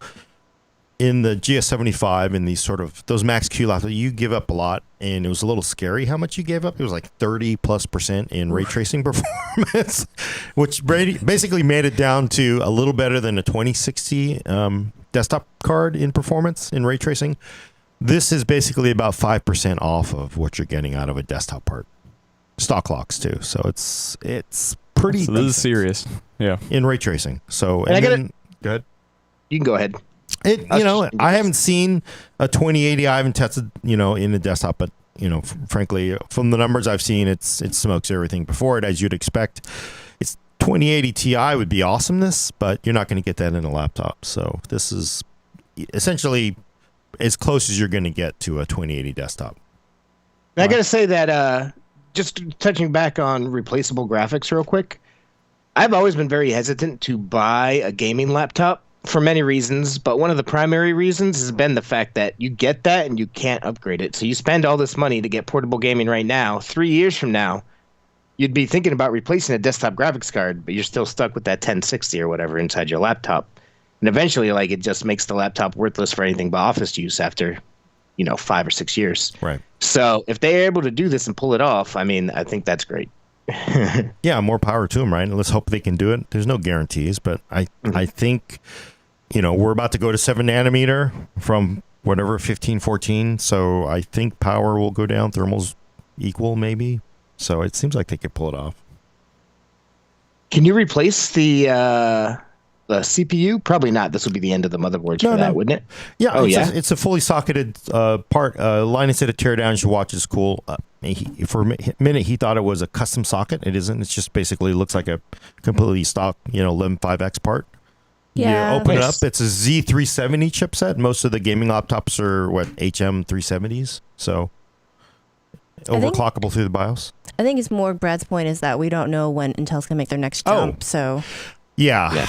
in the GS75 and these sort of those Max Q laptops, you give up a lot, and it was a little scary how much you gave up. It was like 30+% in ray tracing performance, which basically made it down to a little better than a 2060 desktop card in performance in ray tracing. This is basically about 5% off of what you're getting out of a desktop part. Stock locks too, so it's pretty. So this is serious, yeah. In ray tracing. So go ahead. You can go ahead. I haven't seen a 2080. I haven't tested, in a desktop, but frankly, from the numbers I've seen, it smokes everything before it, as you'd expect. It's 2080 Ti would be awesomeness, but you're not going to get that in a laptop. So this is essentially as close as you're going to get to a 2080 desktop. And I got to say that, just touching back on replaceable graphics real quick, I've always been very hesitant to buy a gaming laptop for many reasons, but one of the primary reasons has been the fact that you get that and you can't upgrade it. So you spend all this money to get portable gaming right now. 3 years from now, you'd be thinking about replacing a desktop graphics card, but you're still stuck with that 1060 or whatever inside your laptop. And eventually, it just makes the laptop worthless for anything but office use after, 5 or 6 years. Right. So if they're able to do this and pull it off, I think that's great. Yeah, more power to them, right? Let's hope they can do it. There's no guarantees, but I think, we're about to go to 7 nanometer from whatever, 15, 14. So I think power will go down. Thermal's equal, maybe. So it seems like they could pull it off. Can you replace the CPU? Probably not. This would be the end of the motherboards for that, wouldn't it? Yeah. It's a fully socketed part. Linus said a teardown. You should watch. It's cool. For a minute, he thought it was a custom socket. It isn't. It's just basically looks like a completely stock, LEM 5X part. Yeah. You open it up. It's a Z370 chipset. Most of the gaming laptops are HM370s. So overclockable through the BIOS. I think it's more Brad's point is that we don't know when Intel's gonna make their next jump. So yeah.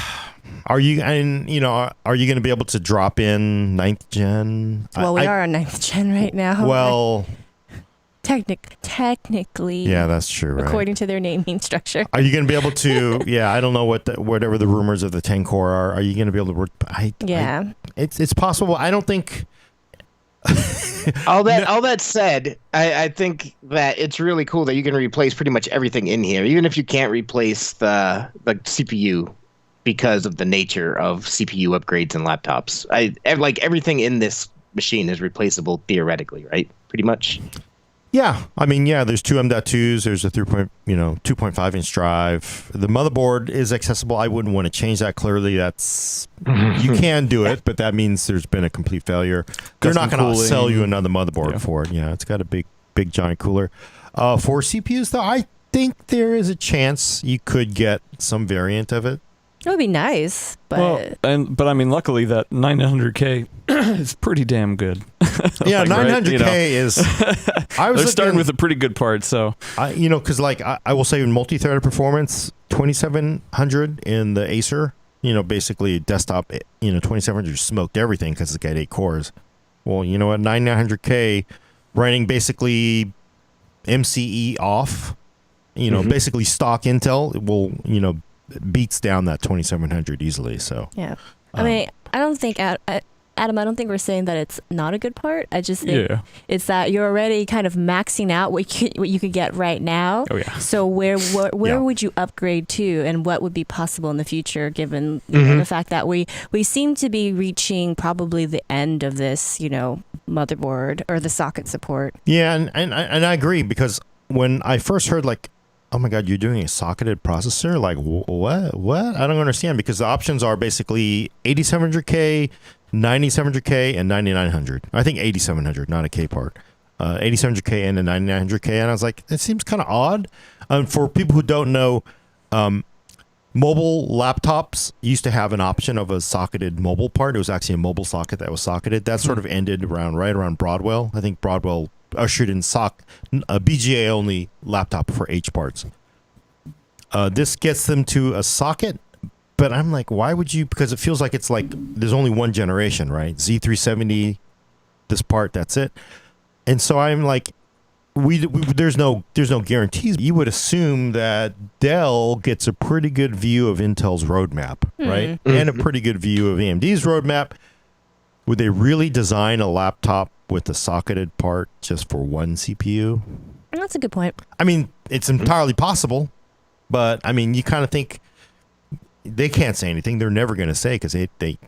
Are you going to be able to drop in 9th gen? Well, we are on 9th gen right now. Well, technically. Yeah, that's true. Right? According to their naming structure. Are you going to be able to? Yeah, I don't know whatever the rumors of the 10 core are. Are you going to be able to? Yeah, it's possible. I don't think All that said, I think that it's really cool that you can replace pretty much everything in here, even if you can't replace the CPU because of the nature of CPU upgrades and laptops. Like everything in this machine is replaceable theoretically, right? Pretty much. Yeah, I mean, yeah. There's two M.2s. There's a 2.5 inch drive. The motherboard is accessible. I wouldn't want to change that. Clearly, that's you can do it, but that means there's been a complete failure. They're not going to sell you another motherboard for it. Yeah, it's got a big giant cooler. For CPUs, though, I think there is a chance you could get some variant of it. It would be nice, but but I mean, luckily that 900K is pretty damn good. Yeah, like, 900K right? is. They're starting with a pretty good part, so because like I will say in multi-threaded performance, 2700 in the Acer, basically desktop, 2700 smoked everything because it's got 8 cores. Well, you know what, 9900K running basically MCE off, basically stock Intel will beats down that 2700 easily. So yeah, I mean, I don't think Adam, I don't think we're saying that it's not a good part. I just think it's that you're already kind of maxing out what you could get right now. Oh yeah. So where would you upgrade to, and what would be possible in the future, given the fact that we seem to be reaching probably the end of this, motherboard or the socket support. Yeah, and I agree, because when I first heard like, oh my God, you're doing a socketed processor? Like, what? I don't understand, because the options are basically 8700K, 9700K, and 9900. I think 8700, not a K part. 8700K and a 9900K. And I was like, it seems kind of odd. For people who don't know, mobile laptops used to have an option of a socketed mobile part. It was actually a mobile socket that was socketed. That sort of ended right around Broadwell. I think Broadwell ushered in a BGA only laptop for H parts. This gets them to a socket, but I'm like, why would you? Because it feels like it's like there's only one generation, right? Z370, this part, that's it. And so I'm like, there's no guarantees. You would assume that Dell gets a pretty good view of Intel's roadmap, right? And a pretty good view of AMD's roadmap. Would they really design a laptop with a socketed part just for one CPU? That's a good point. I mean, it's entirely possible, but I mean, you kind of think they can't say anything. They're never going to say, because they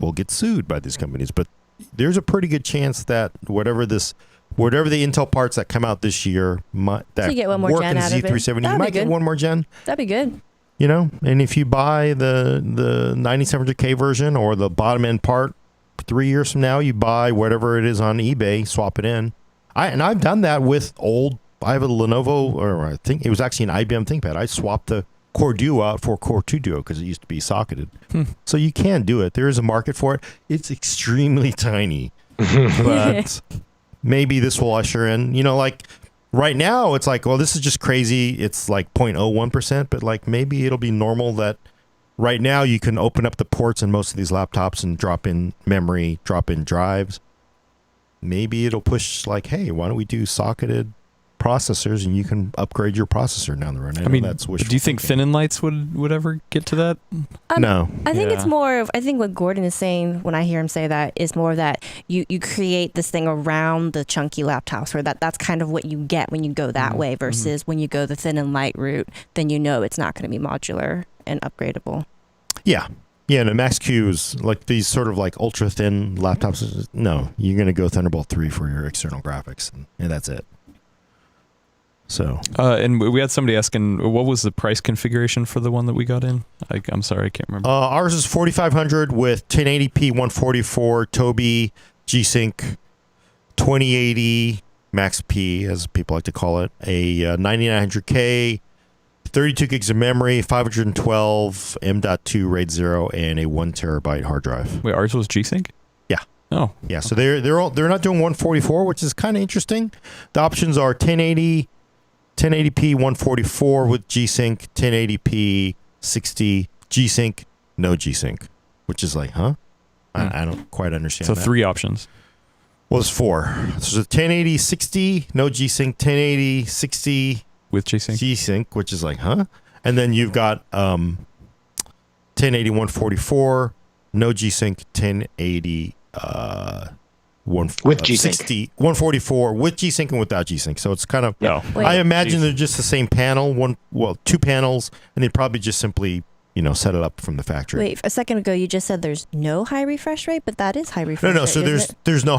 will get sued by these companies. But there's a pretty good chance that whatever the Intel parts that come out this year that you get one more work gen in out of it. Z370, you might get one more gen. That'd be good. And if you buy the 9700K version or the bottom end part, 3 years from now, you buy whatever it is on eBay, swap it in. I've done that with I have a Lenovo, or I think it was actually an IBM ThinkPad. I swapped the Core Duo out for Core 2 Duo because it used to be socketed. So you can do it. There is a market for it. It's extremely tiny, but maybe this will usher in, like right now it's like, well, this is just crazy. It's like 0.01%, but like maybe it'll be normal that right now you can open up the ports in most of these laptops and drop in memory, drop in drives. Maybe it'll push like, hey, why don't we do socketed processors and you can upgrade your processor down the road. I mean, that's do you think thin and lights would ever get to that? No. I think it's more of, I think what Gordon is saying when I hear him say that is more that you create this thing around the chunky laptops, where that's kind of what you get when you go that way, versus when you go the thin and light route, then it's not going to be modular and upgradable. Yeah. Yeah, and the Max-Q is like these sort of like ultra thin laptops. No, you're going to go Thunderbolt 3 for your external graphics, and that's it. So, and we had somebody asking, what was the price configuration for the one that we got in? I'm sorry, I can't remember. Ours is 4500 with 1080p 144 Tobii G-Sync 2080 Max P, as people like to call it, a 9900K, 32 gigs of memory, 512 M.2 RAID 0, and a 1 terabyte hard drive. Wait, ours was G-Sync? Yeah. Oh. Yeah, so they're not doing 144, which is kind of interesting. The options are 1080p 144 with G-Sync, 1080p 60 G-Sync, no G-Sync, which is like, huh? I don't quite understand. So that. 3 options. Well, it's 4. So 1080 60, no G-Sync, 1080 60 with G-Sync. G-Sync, which is like, huh? And then you've got 1080 144, no G-Sync, 1080 With G-Sync. 144 with G-Sync and without G-Sync. So it's kind of, No. Wait. I imagine they're just the same panel, two panels, and they probably just simply, set it up from the factory. Wait, a second ago you just said there's no high refresh rate, but that is high refresh No, rate. so isn't it? there's no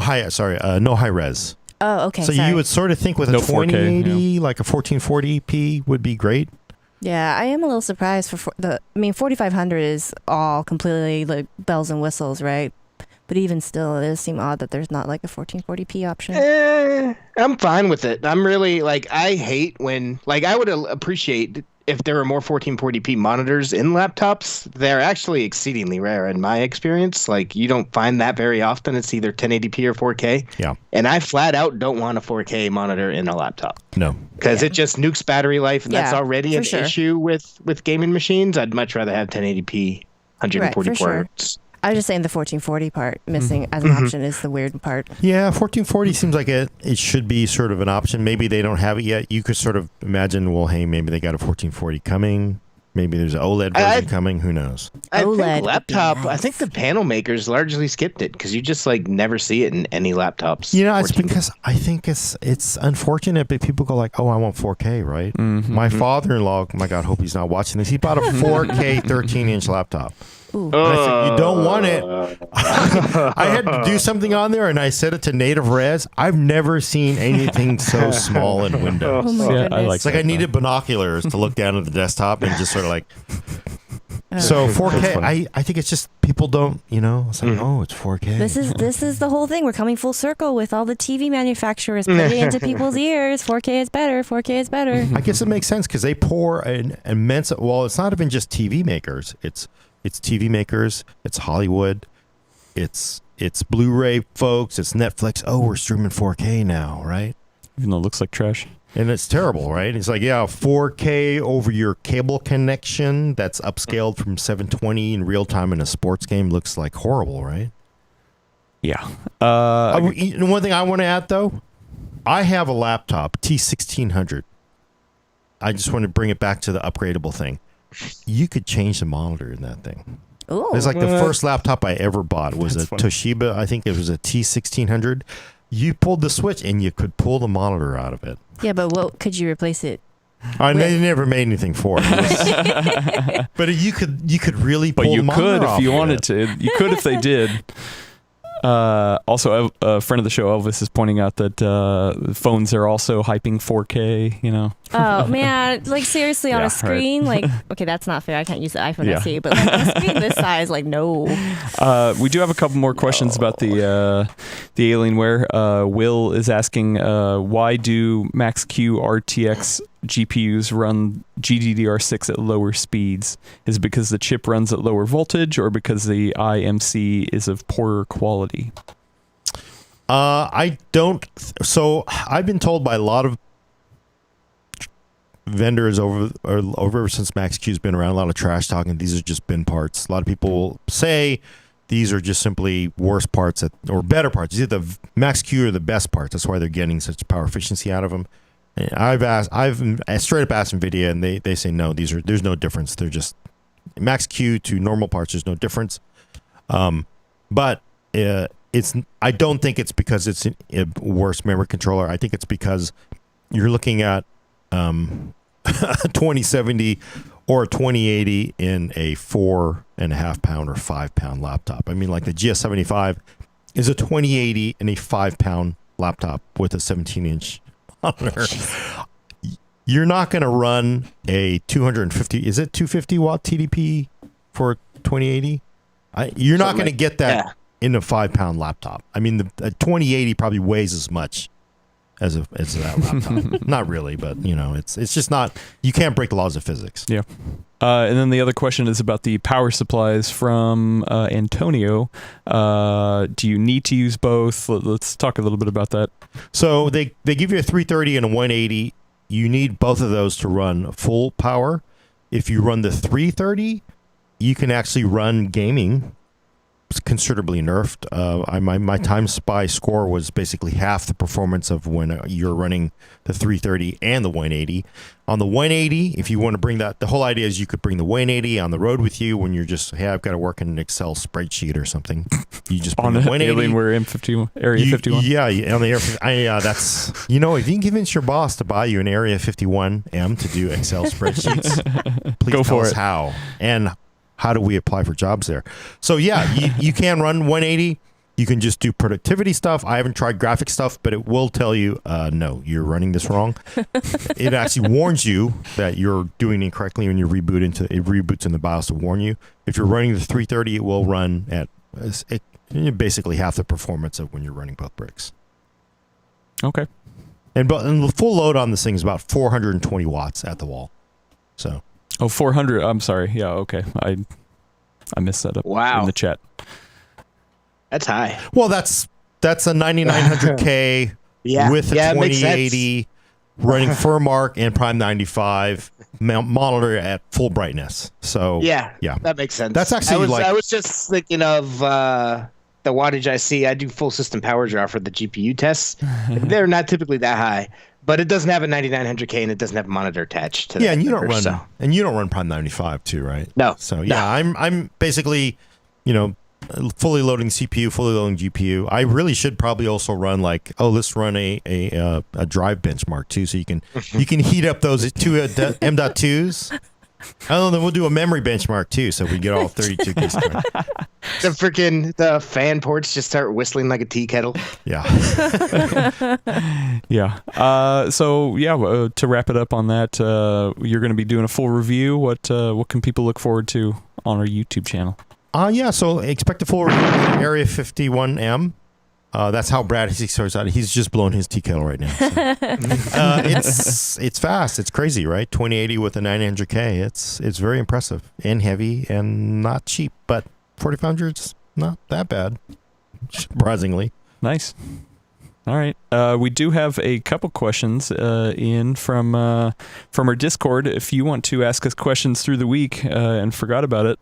no high res. Oh, okay. So sorry. you would sort of think with a No 4K, 2080, like a 1440p would be great. Yeah, I am a little surprised for 4500 is all completely like bells and whistles, right? But even still, it does seem odd that there's not like a 1440p option. I'm fine with it. I'm really I hate when I would appreciate if there were more 1440p monitors in laptops. They're actually exceedingly rare in my experience. You don't find that very often. It's either 1080p or 4K. Yeah. And I flat out don't want a 4K monitor in a laptop No. because it just nukes battery life, and that's Yeah, already for an sure. issue with gaming machines. I'd much rather have 1080p, 144 sure. hertz. I was just saying the 1440 part missing as an option is the weird part. Yeah, 1440 seems like it should be sort of an option. Maybe they don't have it yet. You could sort of imagine, well, hey, maybe they got a 1440 coming. Maybe there's an OLED version coming. Who knows? I OLED think would be laptop. I nice. think the panel makers largely skipped it because you just never see it in any laptops. It's 14. because I think it's unfortunate, but people go like, oh, I want 4K, right? My father-in-law, my God, hope he's not watching this. He bought a 4K 13-inch laptop. Ooh. And I said, you don't want it. I had to do something on there, and I set it to native res. I've never seen anything so small in Windows. Oh my Yeah, I goodness. like It's like I needed binoculars to look down at the desktop and just sort of So 4K, I think it's just people don't, it's like, oh, it's 4K. This is the whole thing. We're coming full circle with all the TV manufacturers putting it into people's ears. 4K is better. 4K is better. I guess it makes sense because they pour an immense. Well, it's not even just TV makers. It's TV makers. It's Hollywood. It's Blu-ray folks. It's Netflix. Oh, we're streaming 4K now, right? Even though it looks like trash. And it's terrible, right? It's like, yeah, 4K over your cable connection that's upscaled from 720 in real time in a sports game looks like horrible, right? Yeah. One thing I want to add, though, I have a laptop, T1600. I just want to bring it back to the upgradable thing. You could change the monitor in that thing. Ooh. It's like the first laptop I ever bought was That's a funny. Toshiba. I think it was a T1600. You pulled the switch and you could pull the monitor out of it. Yeah, but what could you replace it? They never made anything for it. But you could really pull But you the monitor could off if you of wanted it. to. You could if they did. Also, a friend of the show, Elvis, is pointing out that phones are also hyping 4K, Oh man, seriously on Yeah, a screen, okay, that's not fair. I can't use the iPhone Yeah. SE, but on a screen this size, no. We do have a couple more questions about the Alienware. Will is asking, why do Max-Q RTX GPUs run GDDR6 at lower speeds? Is it because the chip runs at lower voltage, or because the IMC is of poorer quality? I don't. So I've been told by a lot of vendors over since Max-Q's been around, a lot of trash talking. These are just bin parts. A lot of people say these are just simply worse parts or better parts. Either the Max-Q or the best parts. That's why they're getting such power efficiency out of them. And I've straight up asked NVIDIA, and they say no. There's no difference. They're just Max-Q to normal parts. There's no difference. But I don't think it's because it's a worse memory controller. I think it's because you're looking at 2070 or 2080 in a 4.5 pound or 5 pound laptop. I mean, like the GS75 is a 2080 in a 5 pound laptop with a 17-inch monitor. You're not going to run a 250. Is it 250 watt TDP for 2080? You're not going to get that in a 5 pound laptop. I mean, the 2080 probably weighs as much as that laptop. Not really, but it's just not. You can't break the laws of physics. Yeah. And then the other question is about the power supplies from Antonio. Do you need to use both? Let's talk a little bit about that. So they give you a 330 and a 180. You need both of those to run full power. If you run the 330, you can actually run gaming. It's considerably nerfed. My Time Spy score was basically half the performance of when you're running the 330 and the 180. On the 180, if you want to bring that, the whole idea is you could bring the 180 on the road with you when you're just, hey, I've got to work in an Excel spreadsheet or something. You just On bring the 180. Alienware M51, Area 51. Yeah, on the that's if you can convince your boss to buy you an Area 51M to do Excel spreadsheets, please Go tell for us it. how and how do we apply for jobs there. So yeah, you can run 180. You can just do productivity stuff. I haven't tried graphic stuff, but it will tell you, no, you're running this wrong. It actually warns you that you're doing it incorrectly when you it reboots in the BIOS to warn you. If you're running the 330, it will run at basically half the performance of when you're running both bricks. Okay. And the full load on this thing is about 420 watts at the wall. So. Oh, 400. I'm sorry. Yeah. Okay. I missed that up. Wow. In the chat. That's high. Well, that's a 9900K with a it makes 2080 running FurMark and Prime 95 monitor at full brightness. So yeah, yeah, that makes sense. That's actually I was just thinking of the wattage I see. I do full system power draw for the GPU tests. They're not typically that high, but it doesn't have a 9900K and it doesn't have a monitor attached to that. Yeah, and you don't number, run you don't run Prime 95 too, right? No. So yeah, I'm basically, fully loading CPU, fully loading GPU. I really should probably also run let's run a drive benchmark too, so you can heat up those two M.2s. And then we'll do a memory benchmark too, so we get all 32 gigs. The fan ports just start whistling like a tea kettle. Yeah. Yeah. To wrap it up on that, you're going to be doing a full review. What can people look forward to on our YouTube channel? So expect a full review of Area 51M. That's how Brad starts out. He's just blowing his tea kettle right now. So. It's fast. It's crazy, right? 2080 with a 900K. It's very impressive and heavy and not cheap, but 4500's not that bad, surprisingly. Nice. All right. We do have a couple questions in from our Discord. If you want to ask us questions through the week and forgot about it,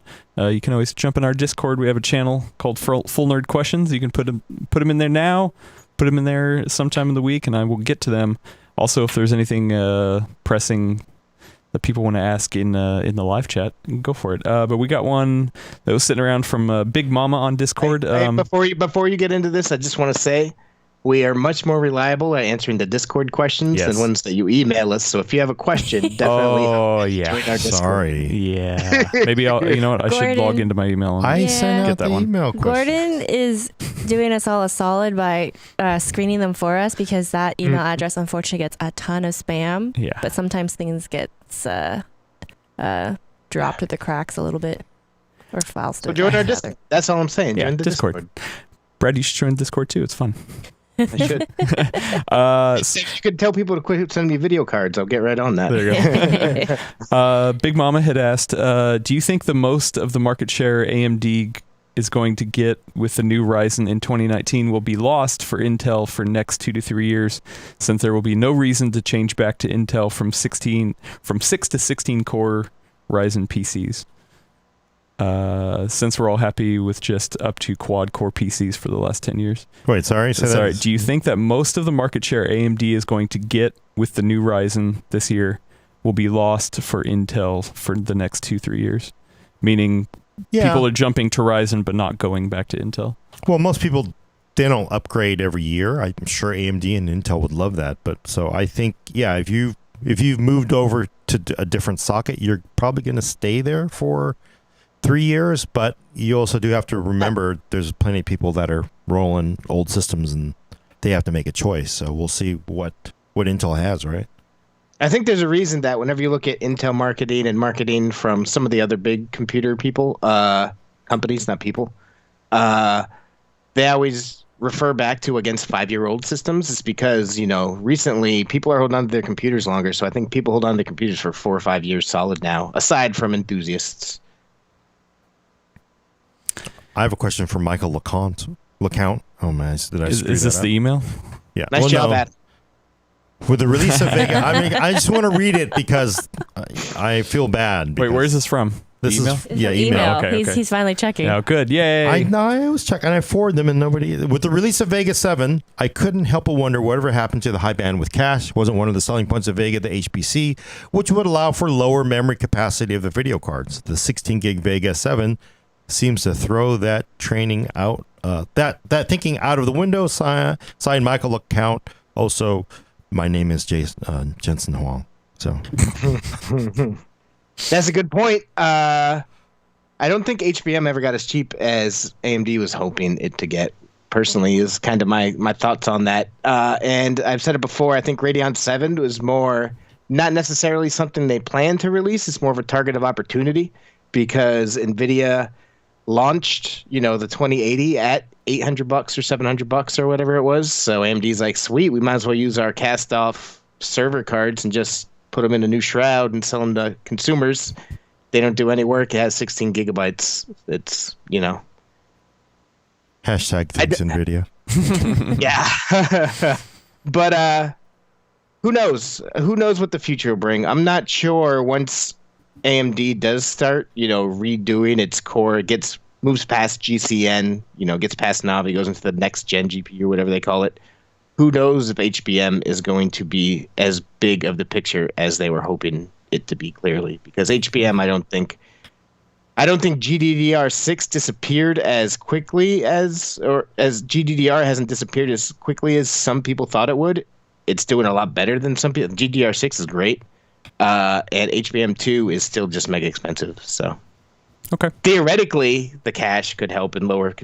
you can always jump in our Discord. We have a channel called Full Nerd Questions. You can put them in there now, put them in there sometime in the week, and I will get to them. Also, if there's anything pressing that people want to ask in the live chat, go for it. But we got one that was sitting around from Big Mama on Discord. Before you get into this, I just want to say, we are much more reliable at answering the Discord questions than ones that you email us. So if you have a question, definitely join our Discord. Sorry. Yeah. Maybe I'll. You know what? I should log into my email. I sent out that the one. email question. Gordon is doing us all a solid by screening them for us, because that email address unfortunately gets a ton of spam. Yeah. But sometimes things get dropped through the cracks a little bit, or files. So join our Discord. That's all I'm saying. Yeah, Join the Discord. Brad, you should join Discord too. It's fun. I should. If you could tell people to quit sending me video cards, I'll get right on that. There you go. Big Mama had asked, do you think the most of the market share AMD is going to get with the new Ryzen in 2019 will be lost for Intel for next 2 to 3 years, since there will be no reason to change back to Intel from 6 to 16 core Ryzen PCs? Since we're all happy with just up to quad core PCs for the last 10 years. Wait, sorry. Do you think that most of the market share AMD is going to get with the new Ryzen this year will be lost for Intel for the next 2-3 years? Meaning people are jumping to Ryzen but not going back to Intel. Well, most people, they don't upgrade every year. I'm sure AMD and Intel would love that. But so I think, if you've moved over to a different socket, you're probably going to stay there for 3 years, but you also do have to remember there's plenty of people that are rolling old systems and they have to make a choice. So we'll see what Intel has, right? I think there's a reason that whenever you look at Intel marketing and marketing from some of the other big computer people, companies, not people, they always refer back to against 5-year-old systems. It's because, recently people are holding on to their computers longer. So I think people hold on to computers for 4 or 5 years solid now, aside from enthusiasts. I have a question for Michael LeCount. Oh man, did I screw Is this that the up? email? Yeah. Nice job, no. Adam. With the release of Vega, I just want to read it because I feel bad. Wait, where's this from? This email? is It's yeah, an email. Okay, He's finally checking. Oh, good. Yay. I always check and I forward them and nobody. With the release of Vega 7, I couldn't help but wonder whatever happened to the high bandwidth cache. Wasn't one of the selling points of Vega the HPC, which would allow for lower memory capacity of the video cards. The 16 gig Vega 7 seems to throw that training out that thinking out of the window. Signed Michael LeCount. Also, my name is Jensen Huang. So that's a good point. I don't think HBM ever got as cheap as AMD was hoping it to get. Personally, is kind of my thoughts on that. And I've said it before. I think Radeon 7 was more not necessarily something they planned to release. It's more of a target of opportunity because NVIDIA launched, the 2080 at $800 or $700 or whatever it was. So AMD's like, sweet, we might as well use our cast off server cards and just put them in a new shroud and sell them to consumers. They don't do any work. It has 16 gigabytes. It's, Hashtag thanks NVIDIA. Yeah. But who knows? Who knows what the future will bring? I'm not sure once AMD does start, redoing its core, moves past GCN, gets past Navi, goes into the next gen GPU, whatever they call it. Who knows if HBM is going to be as big of the picture as they were hoping it to be, clearly. Because HBM, I don't think GDDR6 disappeared as quickly as GDDR hasn't disappeared as quickly as some people thought it would. It's doing a lot better than some people. GDDR6 is great. And HBM2 is still just mega expensive. So okay. Theoretically, the cache could help in lower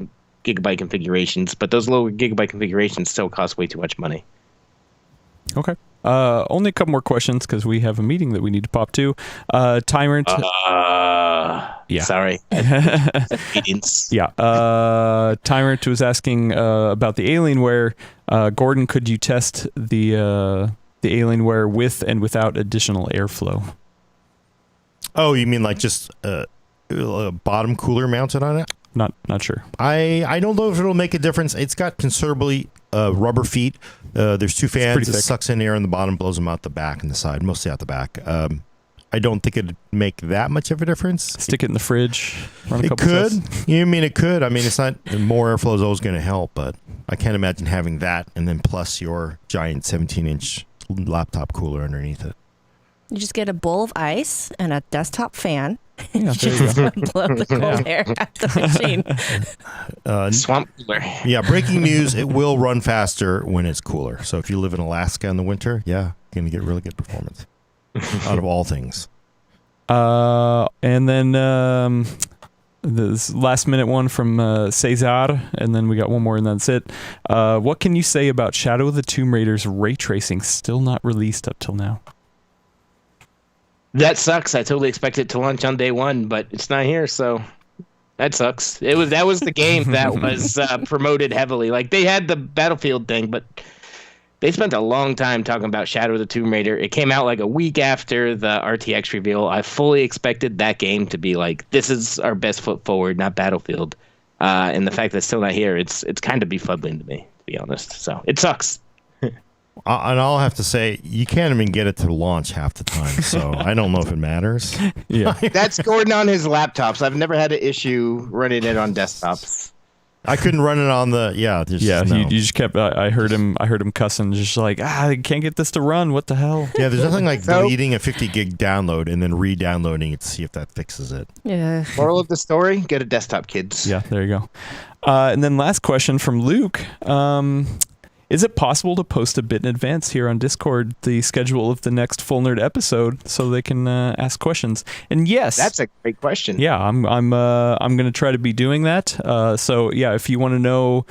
gigabyte configurations, but those lower gigabyte configurations still cost way too much money. Okay. Only a couple more questions because we have a meeting that we need to pop to. Tyrant. Yeah. Sorry. Meetings. Yeah. Tyrant was asking about the Alienware. Gordon, could you test the Alienware with and without additional airflow? Oh, you mean like just a bottom cooler mounted on it? Not sure. I don't know if it'll make a difference. It's got considerably rubber feet. There's two fans. It sucks in air on the bottom, blows them out the back and the side, mostly out the back. I don't think it'd make that much of a difference. Stick it in the fridge. Run a it couple could. tests. You mean it could? I mean, it's not more airflow is always going to help, but I can't imagine having that and then plus your giant 17-inch laptop cooler underneath it. You just get a bowl of ice and a desktop fan. Yeah, there you go. Blow the cold air out the machine. Swamp cooler. Yeah, breaking news, it will run faster when it's cooler. So if you live in Alaska in the winter, yeah, you're going to get really good performance out of all things. And then this last minute one from Cesar, and then we got one more and that's it. What can you say about Shadow of the Tomb Raider's ray tracing still not released up till now? That sucks. I totally expected it to launch on day one, but it's not here, so that sucks. That was the game that was promoted heavily. Like they had the Battlefield thing, but they spent a long time talking about Shadow of the Tomb Raider. It came out like a week after the RTX reveal. I fully expected that game to be like, this is our best foot forward, not Battlefield. And the fact that it's still not here, it's kind of befuddling to me, to be honest. So it sucks. And I'll have to say, you can't even get it to launch half the time, so I don't know if it matters. Yeah, that's Gordon on his laptops. I've never had an issue running it on desktops. I couldn't run it on the no. You just kept. I heard him cussing, just like I can't get this to run. What the hell? Yeah, there's nothing like deleting a 50 gig download and then re-downloading it to see if that fixes it. Yeah. Moral of the story: get a desktop, kids. Yeah, there you go. And then last question from Luke. Is it possible to post a bit in advance here on Discord the schedule of the next Full Nerd episode so they can ask questions? And yes, that's a great question. Yeah, I'm going to try to be doing that. So yeah, if you want to know,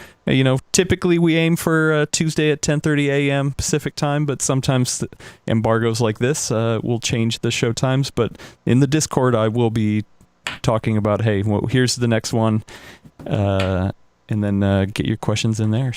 typically we aim for Tuesday at 10:30 a.m. Pacific time, but sometimes embargoes like this will change the show times. But in the Discord, I will be talking about, hey, well, here's the next one, and then get your questions in there.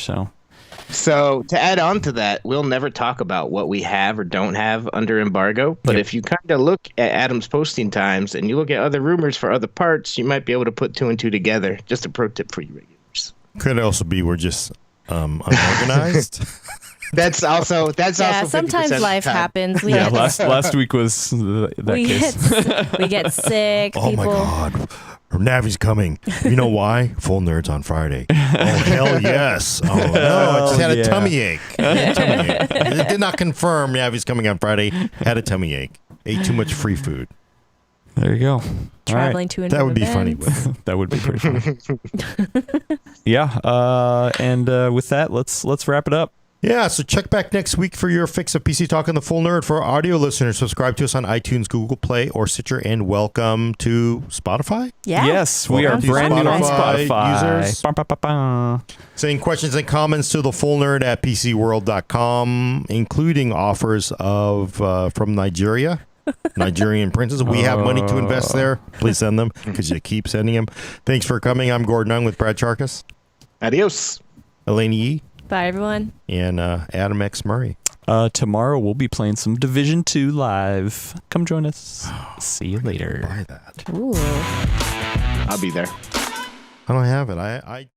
So to add on to that, we'll never talk about what we have or don't have under embargo. But if you kind of look at Adam's posting times and you look at other rumors for other parts, you might be able to put two and two together. Just a pro tip for you regulars. Could also be we're just unorganized. That's also sometimes life happens. Last week was that case. We get sick. Oh my God. Navi's coming. You know why? Full Nerds on Friday. Oh, hell yes. Oh, no. I just had a tummy ache. It did not confirm Navi's coming on Friday. Had a tummy ache. Ate too much free food. There you go. Traveling to and That from would be funny. events. That would be pretty funny. Yeah. And with that, let's wrap it up. Yeah, so check back next week for your fix of PC Talk and the Full Nerd. For our audio listeners, subscribe to us on iTunes, Google Play, or Stitcher, and welcome to Spotify. Yeah. Yes, we are Welcome to brand new on Spotify Spotify. users. Ba, ba, ba, ba. Sending questions and comments to thefullnerd at PCWorld.com, including offers of from Nigeria, Nigerian princes. We have money to invest there. Please send them because you keep sending them. Thanks for coming. I'm Gordon Ung with Brad Charkis, Adios. Elaine Yee, Bye, everyone. and Adam X. Murray. Tomorrow we'll be playing some Division 2 live. Come join us. See you later. Buy that. Ooh. I'll be there. I don't have it. I